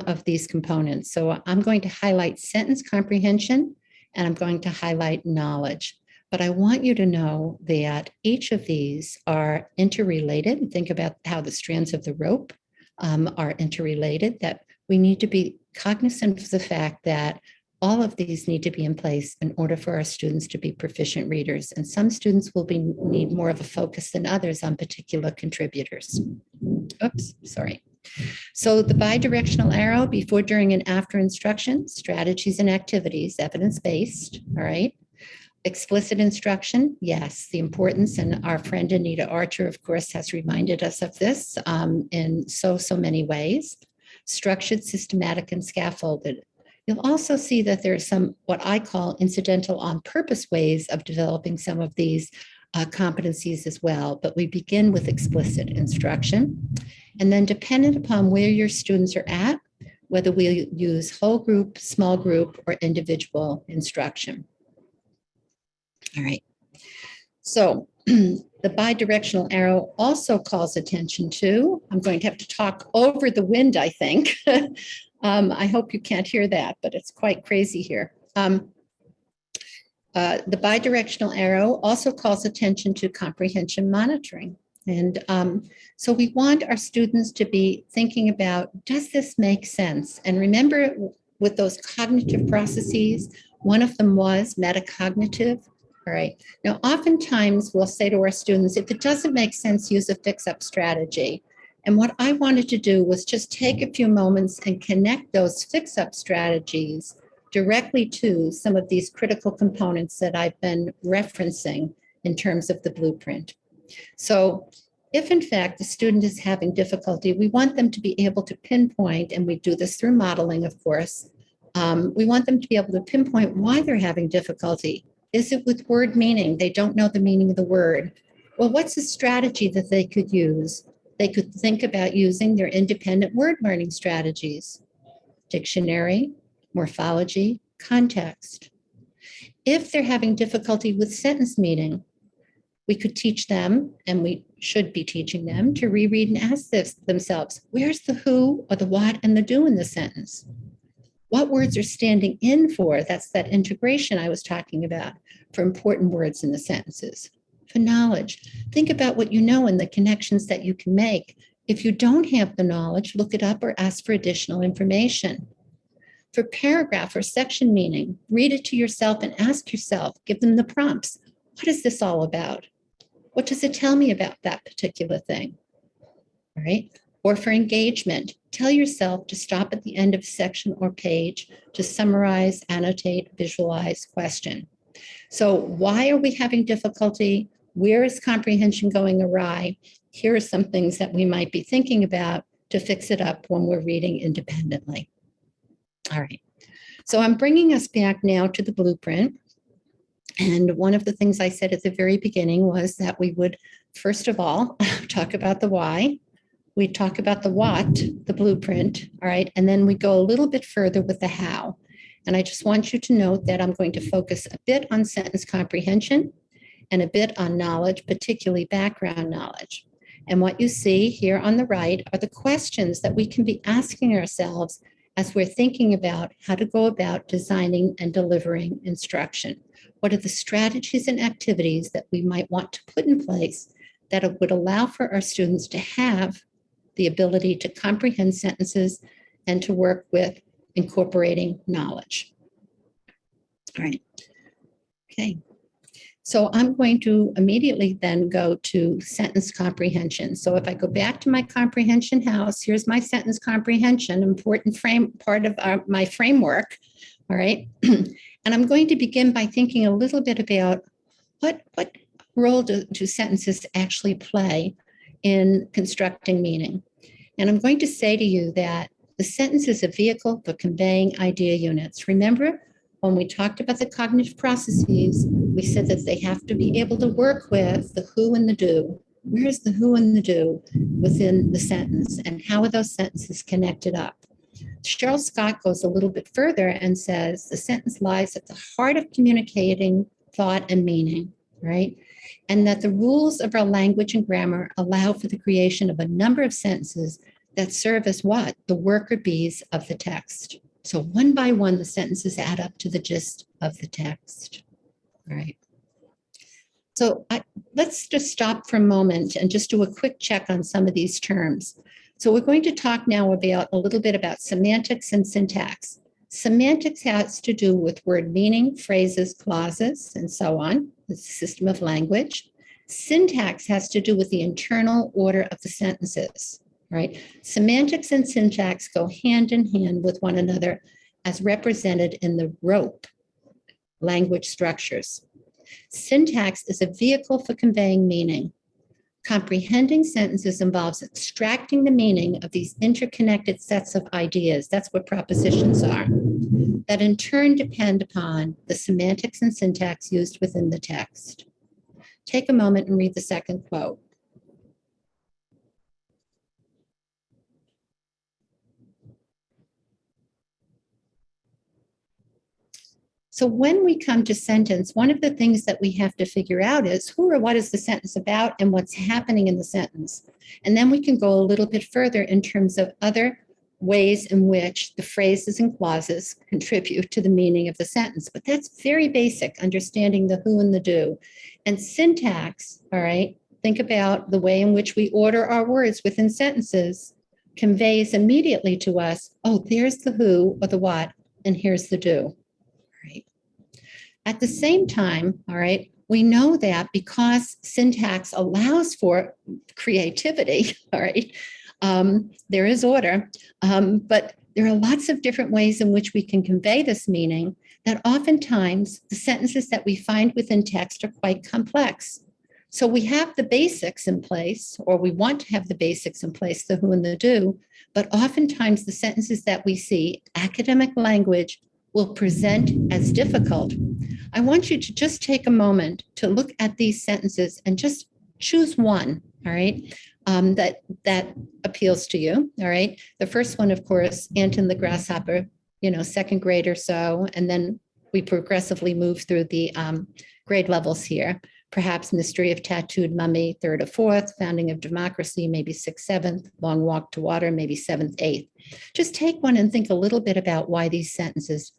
of these components. So I'm going to highlight sentence comprehension, and I'm going to highlight knowledge. But I want you to know that each of these are interrelated. Think about how the strands of the rope are interrelated, that we need to be cognizant of the fact that all of these need to be in place in order for our students to be proficient readers. And some students will need more of a focus than others on particular contributors. Oops, sorry. So the bidirectional arrow, before, during, and after instruction, strategies and activities, evidence-based, all right? Explicit instruction, yes, the importance, and our friend Anita Archer, of course, has reminded us of this in so many ways. Structured, systematic, and scaffolded. You'll also see that there are some, what I call incidental on purpose ways of developing some of these competencies as well, but we begin with explicit instruction. And then dependent upon where your students are at, whether we use whole group, small group, or individual instruction. All right. So the bidirectional arrow also calls attention to, I'm going to have to talk over the wind, I think. I hope you can't hear that, but it's quite crazy here. The bidirectional arrow also calls attention to comprehension monitoring. And so we want our students to be thinking about, does this make sense? And remember, with those cognitive processes, one of them was metacognitive. All right. Now, oftentimes we'll say to our students, if it doesn't make sense, use a fix-up strategy. And what I wanted to do was just take a few moments and connect those fix-up strategies directly to some of these critical components that I've been referencing in terms of the blueprint. So if in fact the student is having difficulty, we want them to be able to pinpoint, and we do this through modeling, of course. We want them to be able to pinpoint why they're having difficulty. Is it with word meaning? They don't know the meaning of the word. Well, what's a strategy that they could use? They could think about using their independent word learning strategies, dictionary, morphology, context. If they're having difficulty with sentence meaning, we could teach them, and we should be teaching them, to reread and ask themselves, where's the who or the what and the do in the sentence? What words are standing in for? That's that integration I was talking about for important words in the sentences. For knowledge, think about what you know and the connections that you can make. If you don't have the knowledge, look it up or ask for additional information. For paragraph or section meaning, read it to yourself and ask yourself, give them the prompts. What is this all about? What does it tell me about that particular thing? All right. Or for engagement, tell yourself to stop at the end of a section or page to summarize, annotate, visualize, question. So why are we having difficulty? Where is comprehension going awry? Here are some things that we might be thinking about to fix it up when we're reading independently. All right. So I'm bringing us back now to the blueprint. And one of the things I said at the very beginning was that we would, first of all, talk about the why. We talk about the what, the blueprint, all right, and then we go a little bit further with the how. And I just want you to note that I'm going to focus a bit on sentence comprehension and a bit on knowledge, particularly background knowledge. And what you see here on the right are the questions that we can be asking ourselves as we're thinking about how to go about designing and delivering instruction. What are the strategies and activities that we might want to put in place that would allow for our students to have the ability to comprehend sentences and to work with incorporating knowledge. All right. Okay. So I'm going to immediately then go to sentence comprehension. So if I go back to my comprehension house, here's my sentence comprehension, important part of my framework. All right. And I'm going to begin by thinking a little bit about what role do sentences actually play in constructing meaning. And I'm going to say to you that the sentence is a vehicle for conveying idea units. Remember, when we talked about the cognitive processes, we said that they have to be able to work with the who and the do. Where's the who and the do within the sentence, and how are those sentences connected up? Cheryl Scott goes a little bit further and says the sentence lies at the heart of communicating thought and meaning, right? And that the rules of our language and grammar allow for the creation of a number of sentences that serve as what? The worker bees of the text. So one by one, the sentences add up to the gist of the text. All right. So let's just stop for a moment and just do a quick check on some of these terms. So we're going to talk now about a little bit about semantics and syntax. Semantics has to do with word meaning, phrases, clauses, and so on. It's a system of language. Syntax has to do with the internal order of the sentences, right? Semantics and syntax go hand in hand with one another as represented in the rope language structures. Syntax is a vehicle for conveying meaning. Comprehending sentences involves extracting the meaning of these interconnected sets of ideas. That's what propositions are, that in turn depend upon the semantics and syntax used within the text. Take a moment and read the second quote. So when we come to sentence, one of the things that we have to figure out is who or what is the sentence about and what's happening in the sentence. And then we can go a little bit further in terms of other ways in which the phrases and clauses contribute to the meaning of the sentence. But that's very basic, understanding the who and the do. And syntax, all right, think about the way in which we order our words within sentences conveys immediately to us, oh, there's the who or the what, and here's the do. Right. At the same time, all right, we know that because syntax allows for creativity, all right, there is order, but there are lots of different ways in which we can convey this meaning that oftentimes the sentences that we find within text are quite complex. So we have the basics in place, or we want to have the basics in place, the who and the do, but oftentimes the sentences that we see, academic language, will present as difficult. I want you to just take a moment to look at these sentences and just choose one, all right, that appeals to you, all right? The first one, of course, Ant and the Grasshopper, second grade or so, and then we progressively move through the grade levels here. Perhaps Mystery of Tattooed Mummy, third or fourth, Founding of Democracy, maybe sixth, seventh, Long Walk to Water, maybe seventh, eighth. Just take one and think a little bit about why these sentences,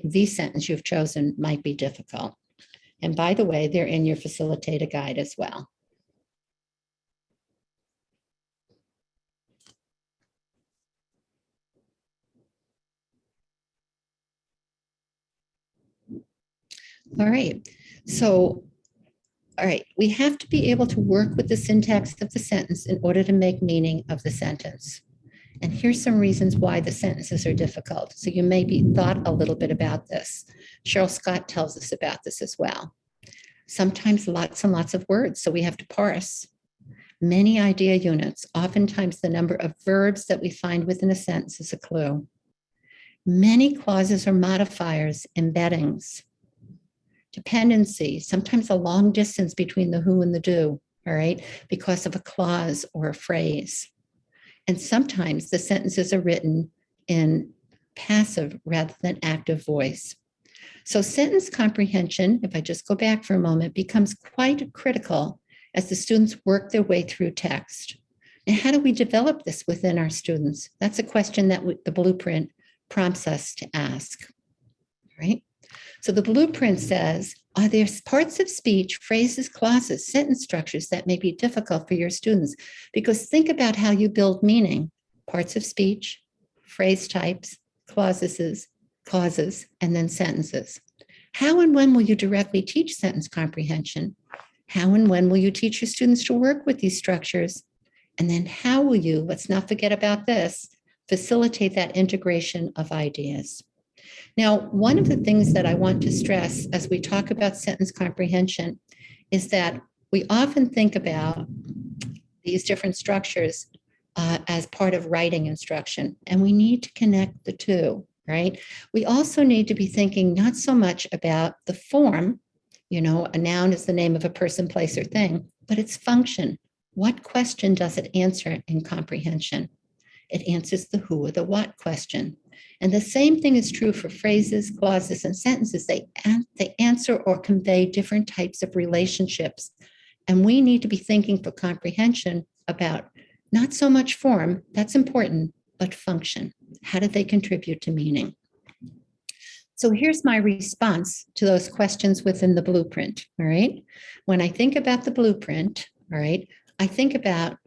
these sentences you've chosen might be difficult. And by the way, they're in your facilitator guide as well. All right, so, all right, we have to be able to work with the syntax of the sentence in order to make meaning of the sentence. And here's some reasons why the sentences are difficult. So you may be thought a little bit about this. Cheryl Scott tells us about this as well. Sometimes lots and lots of words, so we have to parse. Many idea units, oftentimes the number of verbs that we find within a sentence is a clue. Many clauses or modifiers, embeddings. Dependency, sometimes a long distance between the who and the do, all right, because of a clause or a phrase. And sometimes the sentences are written in passive rather than active voice. So sentence comprehension, if I just go back for a moment, becomes quite critical as the students work their way through text. And how do we develop this within our students? That's a question that the blueprint prompts us to ask, right? So the blueprint says, are there parts of speech, phrases, clauses, sentence structures that may be difficult for your students? Because think about how you build meaning. Parts of speech, phrase types, clauses, and then sentences. How and when will you directly teach sentence comprehension? How and when will you teach your students to work with these structures? And then how will you, let's not forget about this, facilitate that integration of ideas? Now, one of the things that I want to stress as we talk about sentence comprehension is that we often think about these different structures as part of writing instruction, and we need to connect the two, right? We also need to be thinking not so much about the form, a noun is the name of a person, place, or thing, but its function. What question does it answer in comprehension? It answers the who or the what question. And the same thing is true for phrases, clauses, and sentences. They answer or convey different types of relationships. And we need to be thinking for comprehension about not so much form, that's important, but function. How do they contribute to meaning? So here's my response to those questions within the blueprint, all right? When I think about the blueprint, all right, I think about,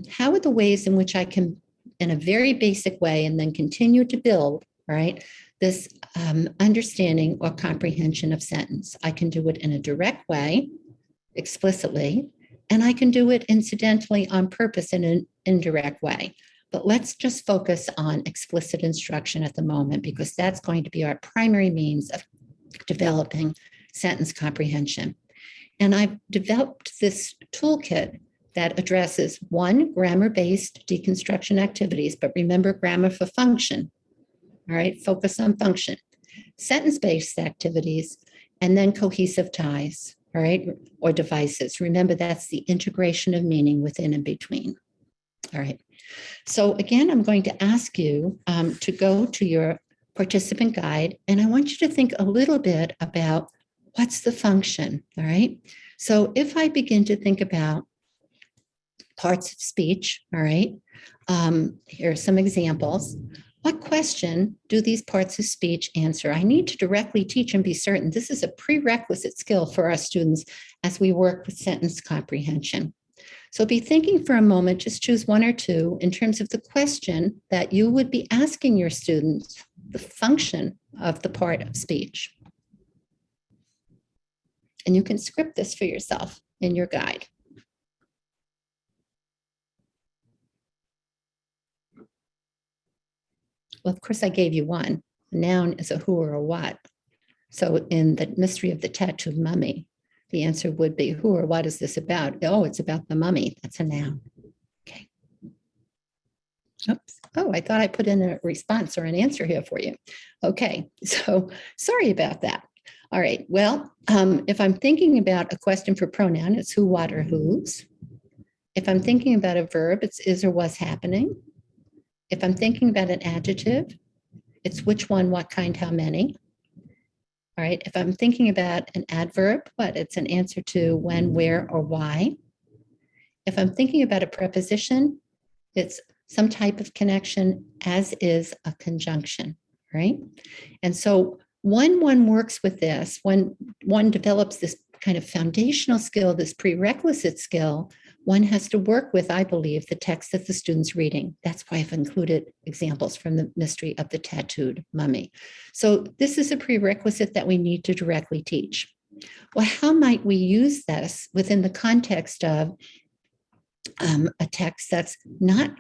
how are the ways in which I can, in a very basic way, and then continue to build, right, this understanding or comprehension of sentence. I can do it in a direct way, explicitly, and I can do it incidentally on purpose in an indirect way. But let's just focus on explicit instruction at the moment, because that's going to be our primary means of developing sentence comprehension. And I've developed this toolkit that addresses one, grammar-based deconstruction activities, but remember grammar for function. All right, focus on function. Sentence-based activities, and then cohesive ties, all right, or devices. Remember, that's the integration of meaning within and between. All right. So again, I'm going to ask you to go to your participant guide, and I want you to think a little bit about what's the function, all right? So if I begin to think about parts of speech, all right, here are some examples. What question do these parts of speech answer? I need to directly teach and be certain. This is a prerequisite skill for our students as we work with sentence comprehension. So be thinking for a moment, just choose one or two in terms of the question that you would be asking your students, the function of the part of speech. And you can script this for yourself in your guide. Well, of course, I gave you one. A noun is a who or a what. So in the mystery of the tattooed mummy, the answer would be, who or what is this about? Oh, it's about the mummy. That's a noun. Okay. Oops. Oh, I thought I put in a response or an answer here for you. Okay, so sorry about that. All right, well, if I'm thinking about a question for pronoun, it's who, what, or whose. If I'm thinking about a verb, it's is or was happening. If I'm thinking about an adjective, it's which one, what kind, how many. All right, if I'm thinking about an adverb, what? It's an answer to when, where, or why. If I'm thinking about a preposition, it's some type of connection, as is a conjunction, right? And so when one works with this, when one develops this kind of foundational skill, this prerequisite skill, one has to work with, I believe, the text that the student's reading. That's why I've included examples from the mystery of the tattooed mummy. So this is a prerequisite that we need to directly teach. Well, how might we use this within the context of a text that's not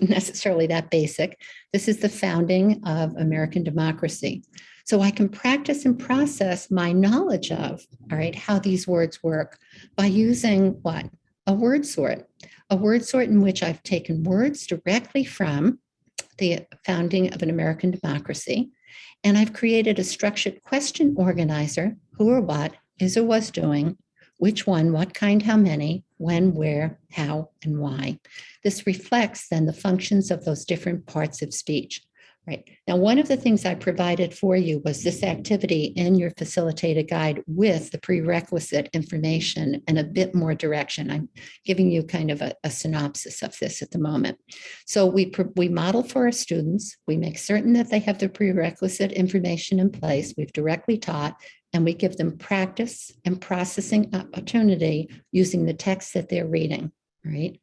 necessarily that basic? This is the founding of American democracy. So I can practice and process my knowledge of, all right, how these words work by using what? A word sort in which I've taken words directly from the founding of an American democracy, and I've created a structured question organizer, who or what, is or was doing, which one, what kind, how many, when, where, how, and why. This reflects then the functions of those different parts of speech. Right. Now, one of the things I provided for you was this activity in your facilitated guide with the prerequisite information and a bit more direction. I'm giving you kind of a synopsis of this at the moment. So we model for our students. We make certain that they have the prerequisite information in place. We've directly taught, and we give them practice and processing opportunity using the text that they're reading. Right.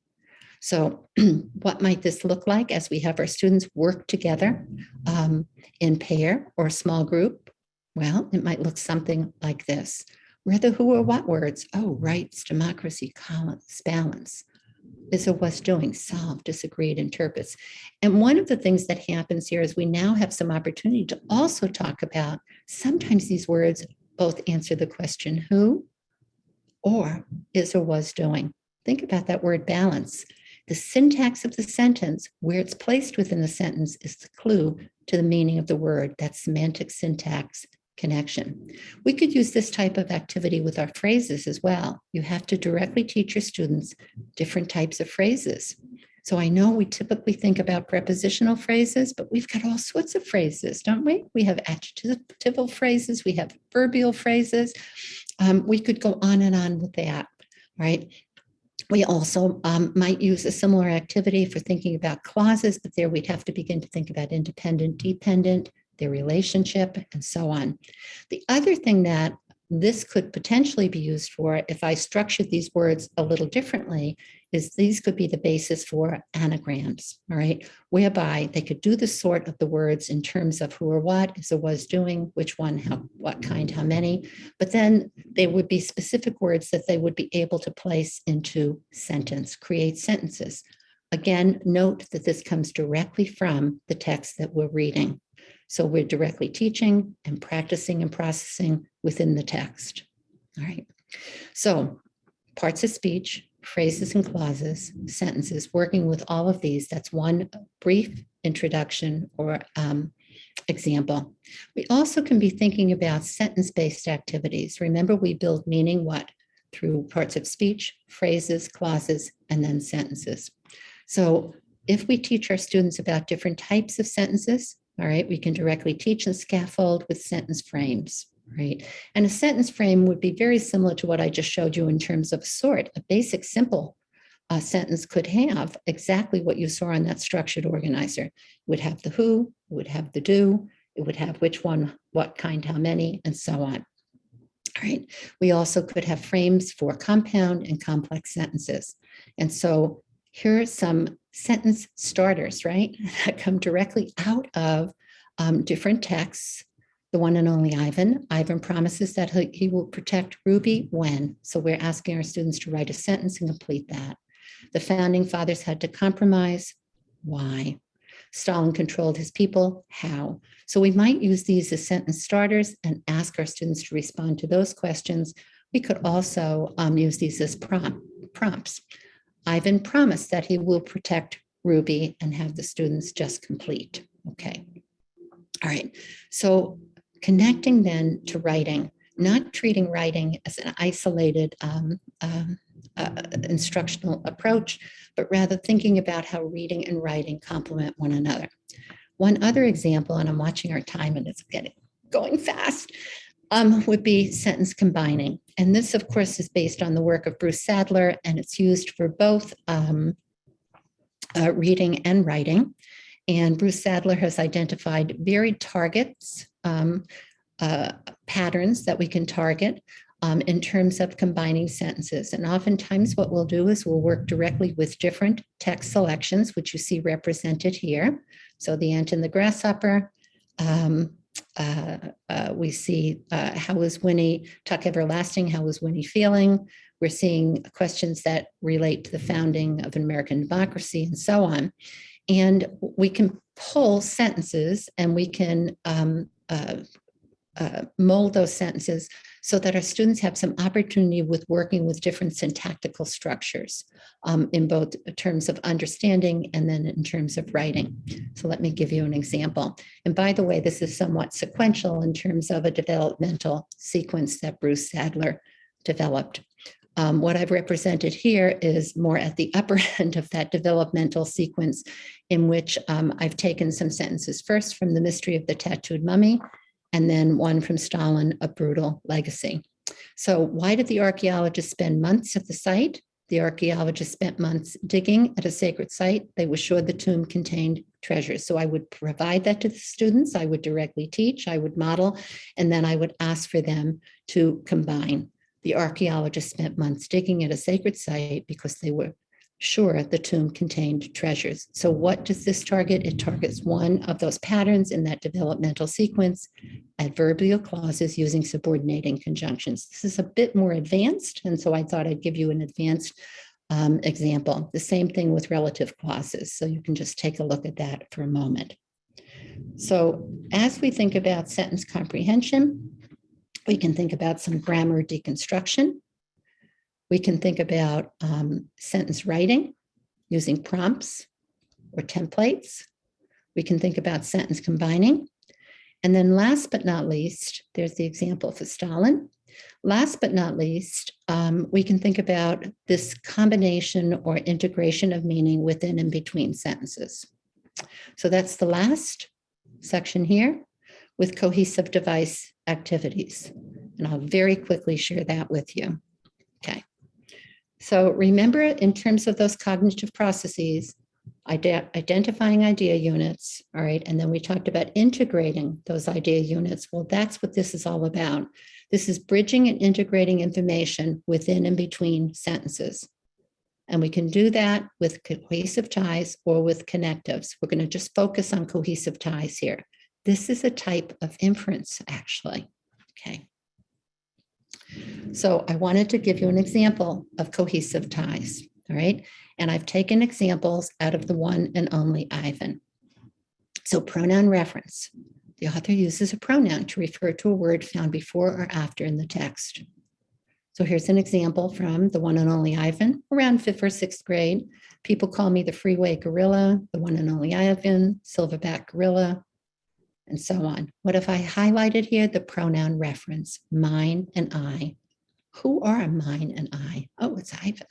So what might this look like as we have our students work together in pair or small group? Well, it might look something like this. Where are the who or what words? Oh, rights, democracy, balance. Is or was doing, solve, disagreed, interprets. And one of the things that happens here is we now have some opportunity to also talk about sometimes these words both answer the question who or is or was doing. Think about that word balance. The syntax of the sentence, where it's placed within the sentence, is the clue to the meaning of the word, that semantic syntax connection. We could use this type of activity with our phrases as well. You have to directly teach your students different types of phrases. So I know we typically think about prepositional phrases, but we've got all sorts of phrases, don't we? We have adjectival phrases, we have verbial phrases. We could go on and on with that, right? We also might use a similar activity for thinking about clauses, but there we'd have to begin to think about independent, dependent, their relationship, and so on. The other thing that this could potentially be used for, if I structured these words a little differently, is these could be the basis for anagrams, all right, whereby they could do the sort of the words in terms of who or what, is or was doing, which one, how, what kind, how many, but then there would be specific words that they would be able to place into sentence, create sentences. Again, note that this comes directly from the text that we're reading. So we're directly teaching and practicing and processing within the text. All right. So parts of speech, phrases and clauses, sentences, working with all of these. That's one brief introduction or example. We also can be thinking about sentence-based activities. Remember, we build meaning what? Through parts of speech, phrases, clauses, and then sentences. So if we teach our students about different types of sentences, all right, we can directly teach and scaffold with sentence frames, right? And a sentence frame would be very similar to what I just showed you in terms of sort. A basic, simple sentence could have exactly what you saw on that structured organizer. It would have the who, it would have the do, it would have which one, what kind, how many, and so on. All right. We also could have frames for compound and complex sentences. And so here are some sentence starters, right, that come directly out of different texts. The one and only Ivan. Ivan promises that he will protect Ruby when. So we're asking our students to write a sentence and complete that. The founding fathers had to compromise. Why? Stalin controlled his people. How? So we might use these as sentence starters and ask our students to respond to those questions. We could also use these as prompts. Ivan promised that he will protect Ruby and have the students just complete. Okay. All right. So connecting then to writing, not treating writing as an isolated instructional approach, but rather thinking about how reading and writing complement one another. One other example, and I'm watching our time and it's going fast, would be sentence combining. And this, of course, is based on the work of Bruce Sadler, and it's used for both reading and writing. And Bruce Sadler has identified varied targets, patterns that we can target in terms of combining sentences. And oftentimes what we'll do is we'll work directly with different text selections, which you see represented here. So the ant and the grasshopper. We see how was Winnie, Tuck Everlasting, how was Winnie feeling? We're seeing questions that relate to the founding of American democracy and so on. And we can pull sentences and we can mold those sentences so that our students have some opportunity with working with different syntactical structures in both terms of understanding and then in terms of writing. So let me give you an example. And by the way, this is somewhat sequential in terms of a developmental sequence that Bruce Sadler developed. What I've represented here is more at the upper end of that developmental sequence in which I've taken some sentences first from The Mystery of the Tattooed Mummy, and then one from Stalin, A Brutal Legacy. So why did the archaeologists spend months at the site? The archaeologists spent months digging at a sacred site. They were sure the tomb contained treasures. So I would provide that to the students. I would directly teach, I would model, and then I would ask for them to combine. The archaeologists spent months digging at a sacred site because they were sure the tomb contained treasures. So what does this target? It targets one of those patterns in that developmental sequence, adverbial clauses using subordinating conjunctions. This is a bit more advanced, and so I thought I'd give you an advanced example. The same thing with relative clauses, so you can just take a look at that for a moment. So as we think about sentence comprehension, we can think about some grammar deconstruction. We can think about sentence writing using prompts or templates. We can think about sentence combining. And then last but not least, there's the example for Stalin. Last but not least, we can think about this combination or integration of meaning within and between sentences. So that's the last section here with cohesive device activities. And I'll very quickly share that with you. Okay. So remember, in terms of those cognitive processes, identifying idea units, all right, and then we talked about integrating those idea units. Well, that's what this is all about. This is bridging and integrating information within and between sentences. And we can do that with cohesive ties or with connectives. We're going to just focus on cohesive ties here. This is a type of inference, actually. Okay. So I wanted to give you an example of cohesive ties, all right? And I've taken examples out of the one and only Ivan. So pronoun reference. the author uses a pronoun to refer to a word found before or after in the text. So here's an example from the one and only Ivan, around 5th or 6th grade. People call me the freeway gorilla, the one and only Ivan, silverback gorilla, and so on. What if I highlighted here the pronoun reference, mine and I? Who are mine and I? Oh, it's Ivan.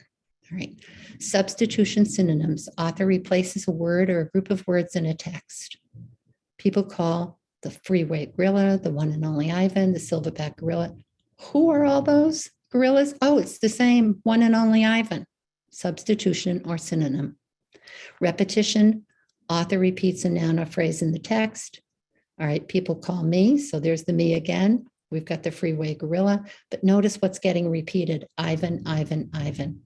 All right. Substitution synonyms. Author replaces a word or a group of words in a text. People call the freeway gorilla, the one and only Ivan, the silverback gorilla. Who are all those gorillas? Oh, it's the same one and only Ivan. Substitution or synonym. Repetition. Author repeats a noun or phrase in the text. All right, people call me. So there's the me again. We've got the freeway gorilla, but notice what's getting repeated. Ivan, Ivan, Ivan.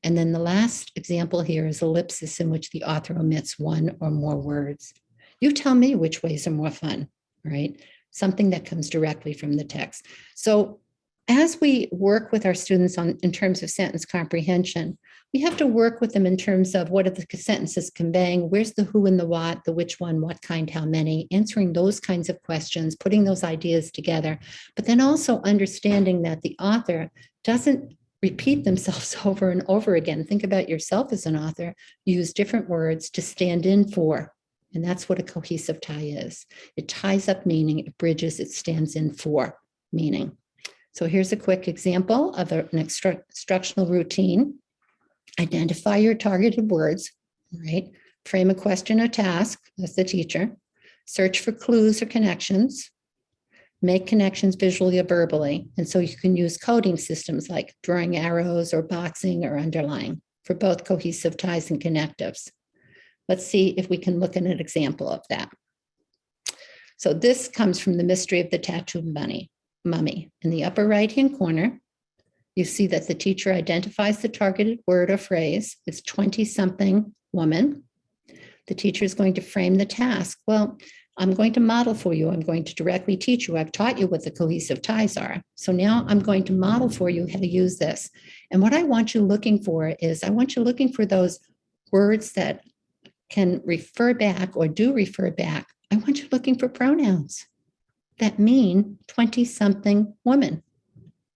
And then the last example here is ellipsis, in which the author omits one or more words. You tell me which ways are more fun, right? Something that comes directly from the text. So as we work with our students in terms of sentence comprehension, we have to work with them in terms of what are the sentences conveying, where's the who and the what, the which one, what kind, how many, answering those kinds of questions, putting those ideas together, but then also understanding that the author doesn't repeat themselves over and over again. Think about yourself as an author. You use different words to stand in for, and that's what a cohesive tie is. It ties up meaning, it bridges, it stands in for meaning. So here's a quick example of an instructional routine. Identify your targeted words, right? Frame a question or task as the teacher. Search for clues or connections. Make connections visually or verbally. And so you can use coding systems like drawing arrows or boxing or underlying for both cohesive ties and connectives. Let's see if we can look at an example of that. So this comes from The Mystery of the Tattooed Mummy. In the upper right-hand corner, you see that the teacher identifies the targeted word or phrase. It's 20-something woman. The teacher is going to frame the task. Well, I'm going to model for you. I'm going to directly teach you. I've taught you what the cohesive ties are. So now I'm going to model for you how to use this. And what I want you looking for is, I want you looking for those words that can refer back or do refer back. I want you looking for pronouns that mean 20-something woman,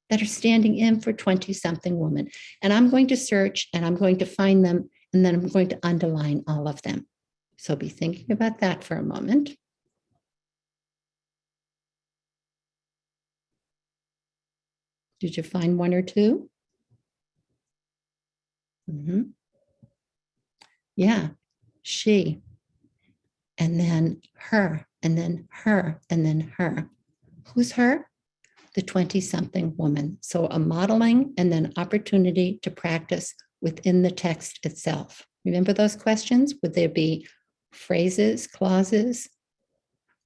that are standing in for 20-something woman. And I'm going to search and I'm going to find them, and then I'm going to underline all of them. So be thinking about that for a moment. Did you find one or two? Yeah, she, and then her, and then her, and then her. Who's her? The 20-something woman. So a modeling and then opportunity to practice within the text itself. Remember those questions? Would there be phrases, clauses?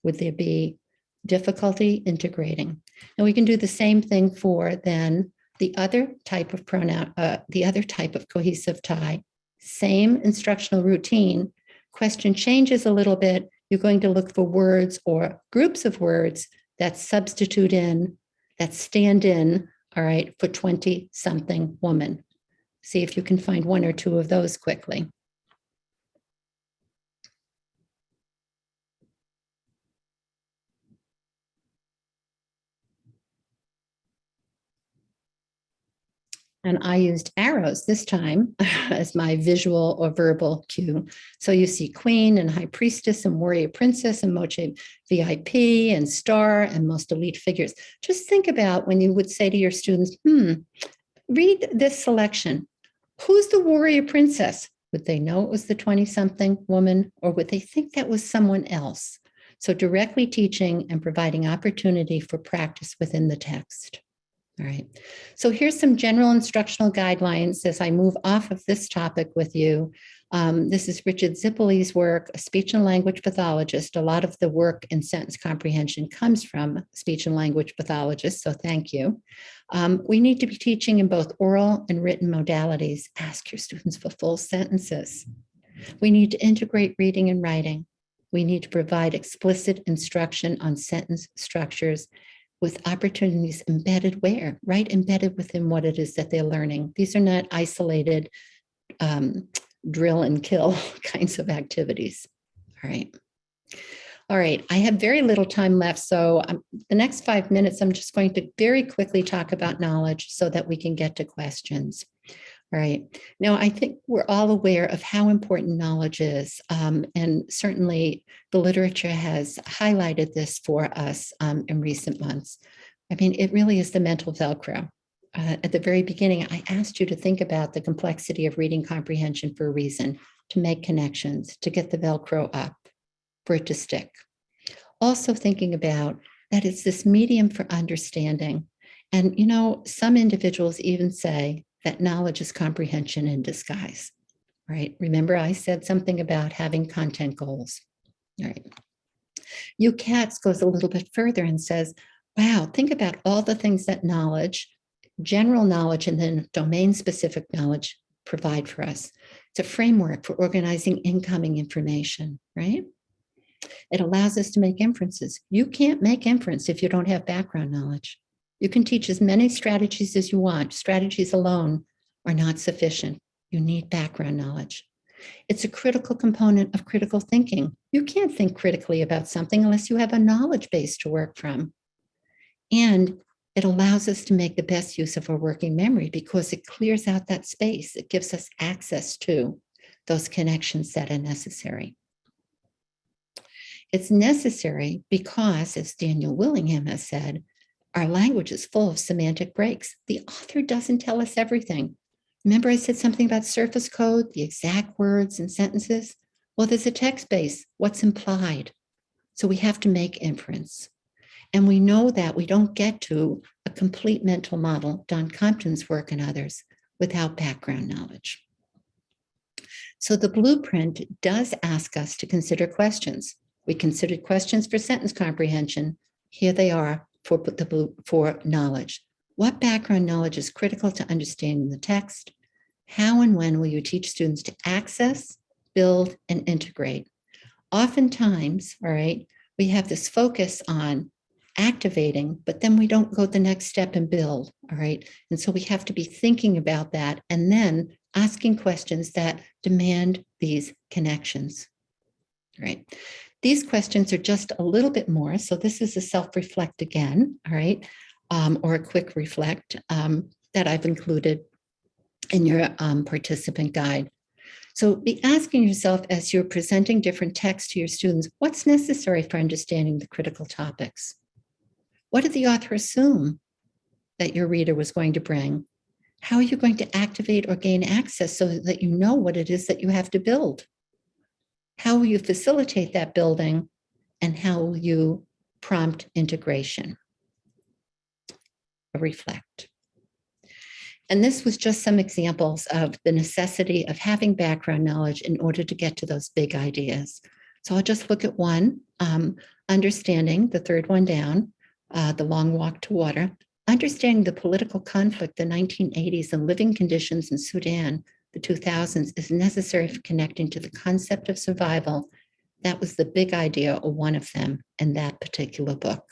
Would there be difficulty integrating? And we can do the same thing for then the other type of pronoun, the other type of cohesive tie. Same instructional routine. Question changes a little bit. You're going to look for words or groups of words that substitute in, that stand in, all right, for 20-something woman. See if you can find one or two of those quickly. And I used arrows this time as my visual or verbal cue. So you see queen and high priestess and warrior princess and moche VIP and star and most elite figures. Just think about when you would say to your students, read this selection. Who's the warrior princess? Would they know it was the 20-something woman, or would they think that was someone else? So directly teaching and providing opportunity for practice within the text. All right, so here's some general instructional guidelines as I move off of this topic with you. This is Richard Zippely's work, a speech and language pathologist. A lot of the work in sentence comprehension comes from speech and language pathologists, so thank you. We need to be teaching in both oral and written modalities. Ask your students for full sentences. We need to integrate reading and writing. We need to provide explicit instruction on sentence structures with opportunities embedded where? Right, embedded within what it is that they're learning. These are not isolated drill and kill kinds of activities. All right. All right, I have very little time left. So the next 5 minutes, I'm just going to very quickly talk about knowledge so that we can get to questions. All right. Now, I think we're all aware of how important knowledge is. And certainly the literature has highlighted this for us in recent months. I mean, it really is the mental Velcro. At the very beginning, I asked you to think about the complexity of reading comprehension for a reason, to make connections, to get the Velcro up, for it to stick. Also thinking about that it's this medium for understanding. And, you know, some individuals even say that knowledge is comprehension in disguise, right? Remember, I said something about having content goals, right? UCATS goes a little bit further and says, wow, think about all the things that knowledge, general knowledge, and then domain-specific knowledge provide for us. It's a framework for organizing incoming information, right? It allows us to make inferences. You can't make inference if you don't have background knowledge. You can teach as many strategies as you want. Strategies alone are not sufficient. You need background knowledge. It's a critical component of critical thinking. You can't think critically about something unless you have a knowledge base to work from. And it allows us to make the best use of our working memory because it clears out that space. It gives us access to those connections that are necessary. It's necessary because, as Daniel Willingham has said, our language is full of semantic breaks. The author doesn't tell us everything. Remember I said something about surface code, the exact words and sentences? Well, there's a text base, what's implied. So we have to make inference. And we know that we don't get to a complete mental model, Don Compton's work and others, without background knowledge. So the blueprint does ask us to consider questions. We considered questions for sentence comprehension. Here they are for knowledge. What background knowledge is critical to understanding the text? How and when will you teach students to access, build, and integrate? Oftentimes, all right, we have this focus on activating, but then we don't go the next step and build, all right? And so we have to be thinking about that and then asking questions that demand these connections, right? These questions are just a little bit more. So this is a self-reflect again, all right, or a quick reflect that I've included in your participant guide. So be asking yourself as you're presenting different texts to your students, what's necessary for understanding the critical topics? What did the author assume that your reader was going to bring? How are you going to activate or gain access so that you know what it is that you have to build? How will you facilitate that building, and how will you prompt integration? Reflect. And this was just some examples of the necessity of having background knowledge in order to get to those big ideas. So I'll just look at one, understanding, the third one down, the long walk to water, understanding the political conflict, the 1980s, and living conditions in Sudan, the 2000s, is necessary for connecting to the concept of survival. That was the big idea, or one of them, in that particular book.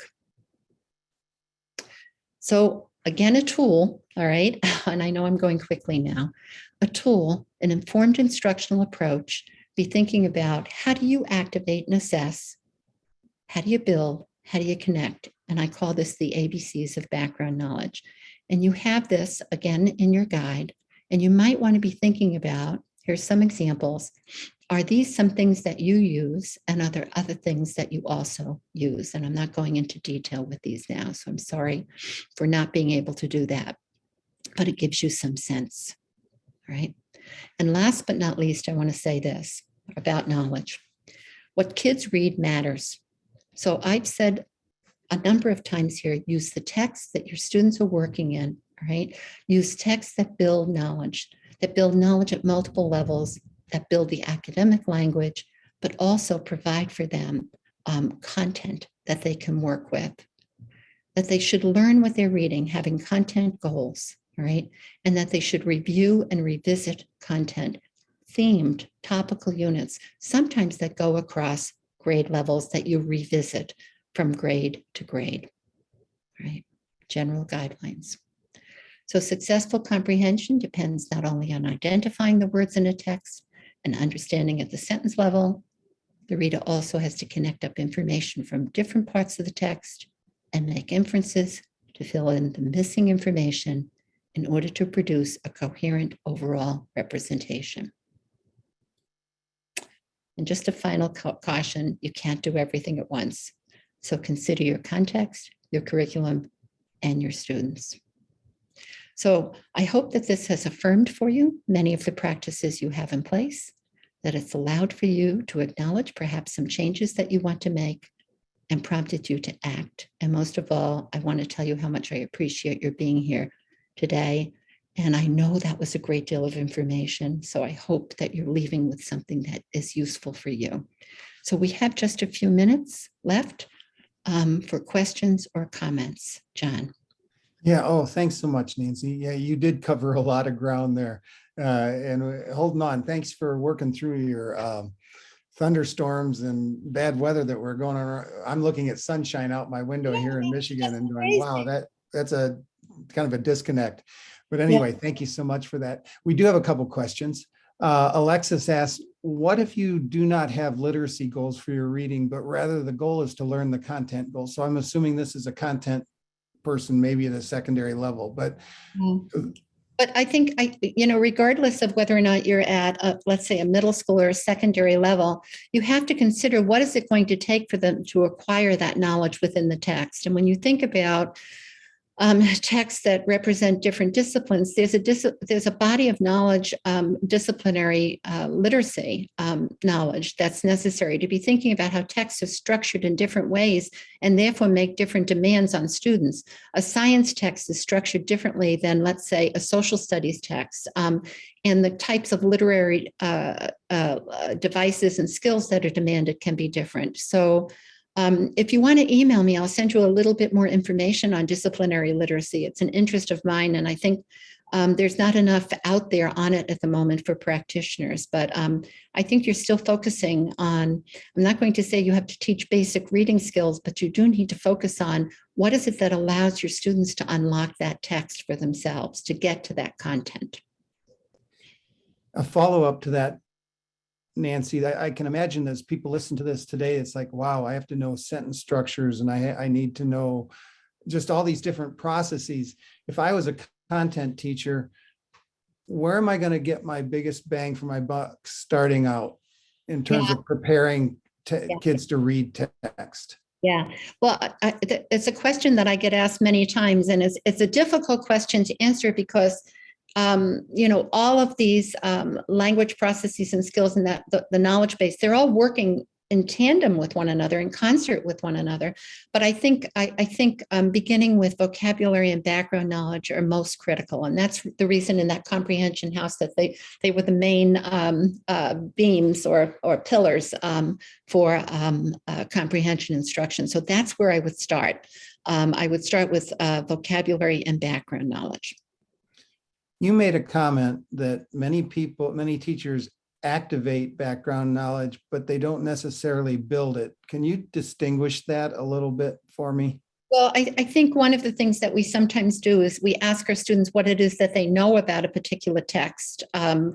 So again, a tool, all right, and I know I'm going quickly now, a tool, an informed instructional approach, be thinking about how do you activate and assess, how do you build, how do you connect? And I call this the ABCs of background knowledge. And you have this, again, in your guide. And you might want to be thinking about, here's some examples. Are these some things that you use, and are there other things that you also use? And I'm not going into detail with these now, so I'm sorry for not being able to do that, but it gives you some sense, right? And last but not least, I want to say this about knowledge. What kids read matters. So I've said a number of times here, use the text that your students are working in, right? Use texts that build knowledge at multiple levels, that build the academic language, but also provide for them content that they can work with, that they should learn what they're reading, having content goals, right? And that they should review and revisit content, themed topical units, sometimes that go across grade levels that you revisit from grade to grade, right? General guidelines. So successful comprehension depends not only on identifying the words in a text and understanding at the sentence level, The reader also has to connect up information from different parts of the text and make inferences to fill in the missing information in order to produce a coherent overall representation. And just a final caution, you can't do everything at once. So consider your context, your curriculum, and your students. So I hope that this has affirmed for you many of the practices you have in place, that it's allowed for you to acknowledge perhaps some changes that you want to make and prompted you to act. And most of all, I want to tell you how much I appreciate your being here today. And I know that was a great deal of information. So I hope that you're leaving with something that is useful for you. So we have just a few minutes left for questions or comments. John. Yeah. Oh, thanks so much, Nancy. Yeah, you did cover a lot of ground there. And holding on. Thanks for working through your thunderstorms and bad weather that we're going on. I'm looking at sunshine out my window here in Michigan and going, wow, that's a kind of a disconnect. But anyway, thank you so much for that. We do have a couple questions. Alexis asks, what if you do not have literacy goals for your reading, but rather the goal is to learn the content goals? So I'm assuming this is a content person, maybe at a secondary level, but But I think, regardless of whether or not you're at, let's say, a middle school or a secondary level, you have to consider what is it going to take for them to acquire that knowledge within the text. And when you think about texts that represent different disciplines, there's a body of knowledge, disciplinary literacy knowledge that's necessary to be thinking about how texts are structured in different ways and therefore make different demands on students. A science text is structured differently than, let's say, a social studies text, and the types of literary devices and skills that are demanded can be different. So if you want to email me, I'll send you a little bit more information on disciplinary literacy. It's an interest of mine, and I think there's not enough out there on it at the moment for practitioners. But I think you're still focusing on, I'm not going to say you have to teach basic reading skills, but you do need to focus on what is it that allows your students to unlock that text for themselves, to get to that content. A follow-up to that, Nancy, I can imagine as people listen to this today, it's like, wow, I have to know sentence structures and I need to know just all these different processes. If I was a content teacher, where am I going to get my biggest bang for my buck starting out in terms of preparing kids to read text? Yeah, well, it's a question that I get asked many times, and it's a difficult question to answer because all of these language processes and skills and that the knowledge base, they're all working in tandem with one another, in concert with one another. But I think beginning with vocabulary and background knowledge are most critical, and that's the reason in that comprehension house that they were the main beams or pillars for comprehension instruction. So that's where I would start. I would start with vocabulary and background knowledge. You made a comment that many teachers activate background knowledge, but they don't necessarily build it. Can you distinguish that a little bit for me? Well, I think one of the things that we sometimes do is we ask our students what it is that they know about a particular text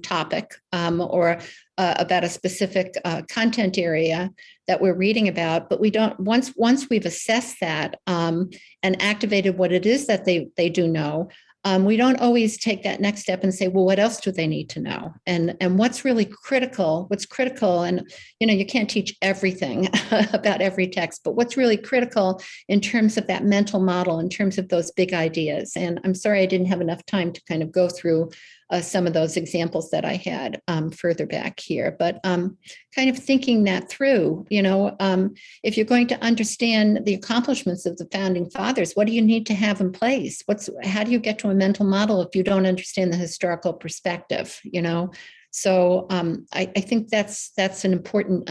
topic or about a specific content area that we're reading about, but we don't, once we've assessed that and activated what it is that they do know, we don't always take that next step and say, well, what else do they need to know? And what's really critical, and, you can't teach everything about every text, but what's really critical in terms of that mental model, in terms of those big ideas. And I'm sorry, I didn't have enough time to kind of go through some of those examples that I had further back here, but kind of thinking that through, if you're going to understand the accomplishments of the founding fathers, what do you need to have in place? How do you get to a mental model if you don't understand the historical perspective, So I think that's an important,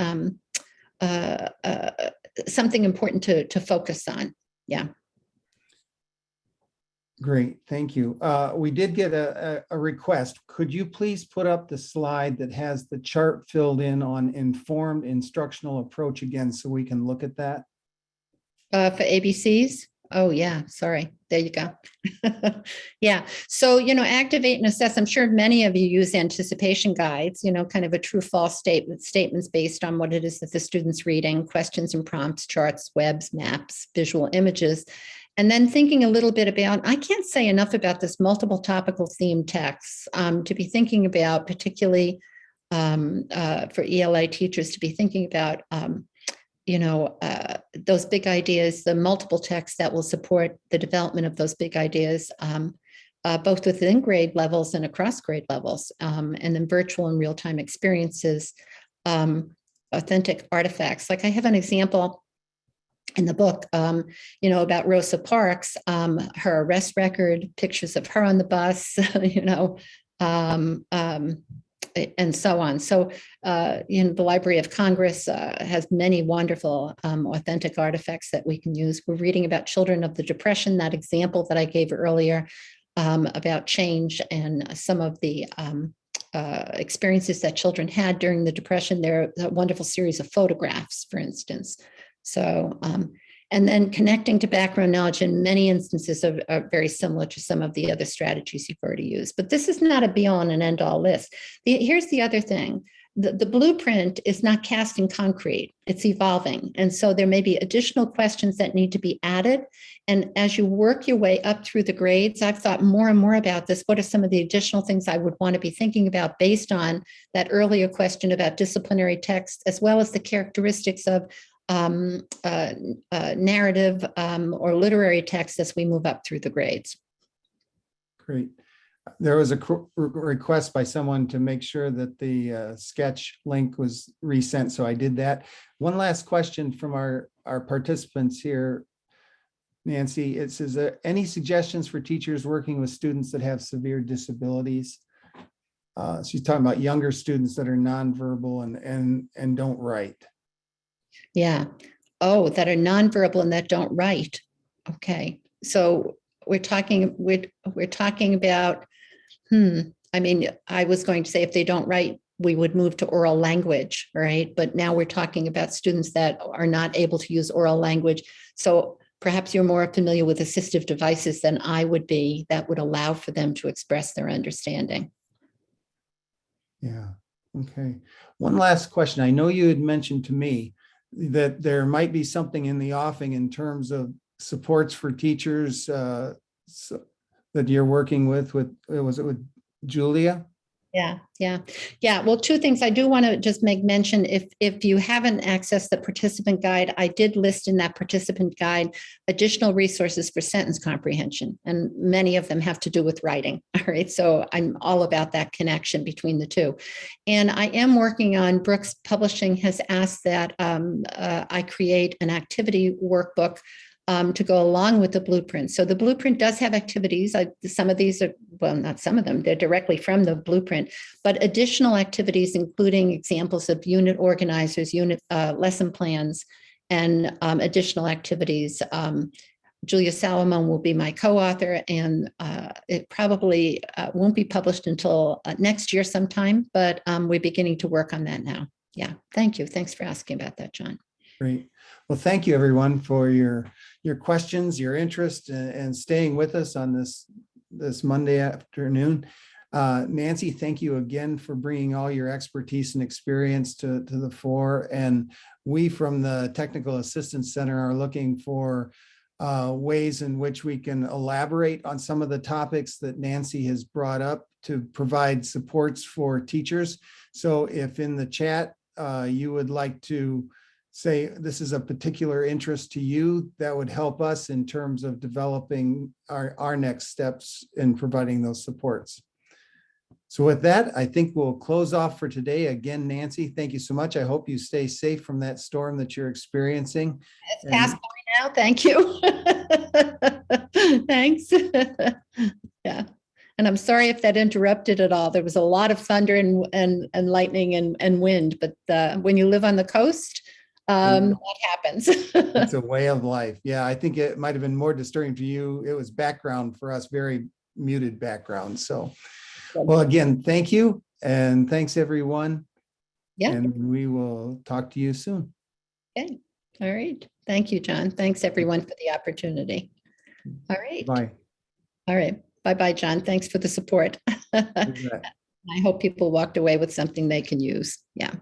something important to focus on. Yeah. Great, thank you. We did get a request. Could you please put up the slide that has the chart filled in on informed instructional approach again, so we can look at that? For ABCs? Oh, yeah, sorry. There you go. Yeah. So, activate and assess. I'm sure many of you use anticipation guides, kind of a true false statements based on what it is that the student's reading, questions and prompts, charts, webs, maps, visual images. And then thinking a little bit about, I can't say enough about this multiple topical theme texts to be thinking about, particularly for ELA teachers to be thinking about those big ideas, the multiple texts that will support the development of those big ideas, both within grade levels and across grade levels, and then virtual and real-time experiences, authentic artifacts. Like I have an example in the book, about Rosa Parks, her arrest record, pictures of her on the bus, and so on. So, the Library of Congress has many wonderful, authentic artifacts that we can use. We're reading about children of the Depression, that example that I gave earlier about change and some of the experiences that children had during the Depression. There are a wonderful series of photographs, for instance. So, and then connecting to background knowledge in many instances are very similar to some of the other strategies you've already used. But this is not a be all and end all list. Here's the other thing. The blueprint is not cast in concrete. It's evolving. And so there may be additional questions that need to be added. And as you work your way up through the grades, I've thought more and more about this. What are some of the additional things I would want to be thinking about based on that earlier question about disciplinary text, as well as the characteristics of narrative or literary text as we move up through the grades. Great. There was a request by someone to make sure that the sketch link was resent, so I did that. One last question from our participants here, Nancy. It says, any suggestions for teachers working with students that have severe disabilities? She's talking about younger students that are nonverbal and don't write. Yeah. Oh, that are nonverbal and that don't write. Okay. So we're talking about, I mean, I was going to say if they don't write, we would move to oral language, right? But now we're talking about students that are not able to use oral language. So perhaps you're more familiar with assistive devices than I would be that would allow for them to express their understanding. Yeah. Okay. One last question. I know you had mentioned to me that there might be something in the offing in terms of supports for teachers that you're working with, was it with Julia? Yeah. Well, two things I do want to just make mention. If you haven't accessed the participant guide, I did list in that participant guide additional resources for sentence comprehension, and many of them have to do with writing. All right, so I'm all about that connection between the two. And I am working on, Brooks Publishing has asked that I create an activity workbook to go along with the blueprint. So the blueprint does have activities. Some of these are, well, not some of them, they're directly from the blueprint, but additional activities, including examples of unit organizers, unit lesson plans, and additional activities. Julia Salomon will be my co-author, and it probably won't be published until next year sometime, but we're beginning to work on that now. Yeah, thank you. Thanks for asking about that, John. Great. Well, thank you everyone for your questions, your interest, and staying with us on this Monday afternoon. Nancy, thank you again for bringing all your expertise and experience to the fore. And we from the Technical Assistance Center are looking for ways in which we can elaborate on some of the topics that Nancy has brought up to provide supports for teachers. So if in the chat you would like to say this is a particular interest to you, that would help us in terms of developing our next steps in providing those supports. So with that, I think we'll close off for today. Again, Nancy, thank you so much. I hope you stay safe from that storm that you're experiencing. It's past by now. Thank you. Thanks. Yeah. And I'm sorry if that interrupted at all. There was a lot of thunder and lightning and wind, but when you live on the coast, that happens. It's a way of life. Yeah, I think it might have been more disturbing to you. It was background for us, very muted background. So, well, again, thank you. And thanks, everyone. Yeah. And we will talk to you soon. Okay. All right. Thank you, John. Thanks, everyone, for the opportunity. All right. Bye. All right. Bye-bye, John. Thanks for the support. You bet. I hope people walked away with something they can use. Yeah.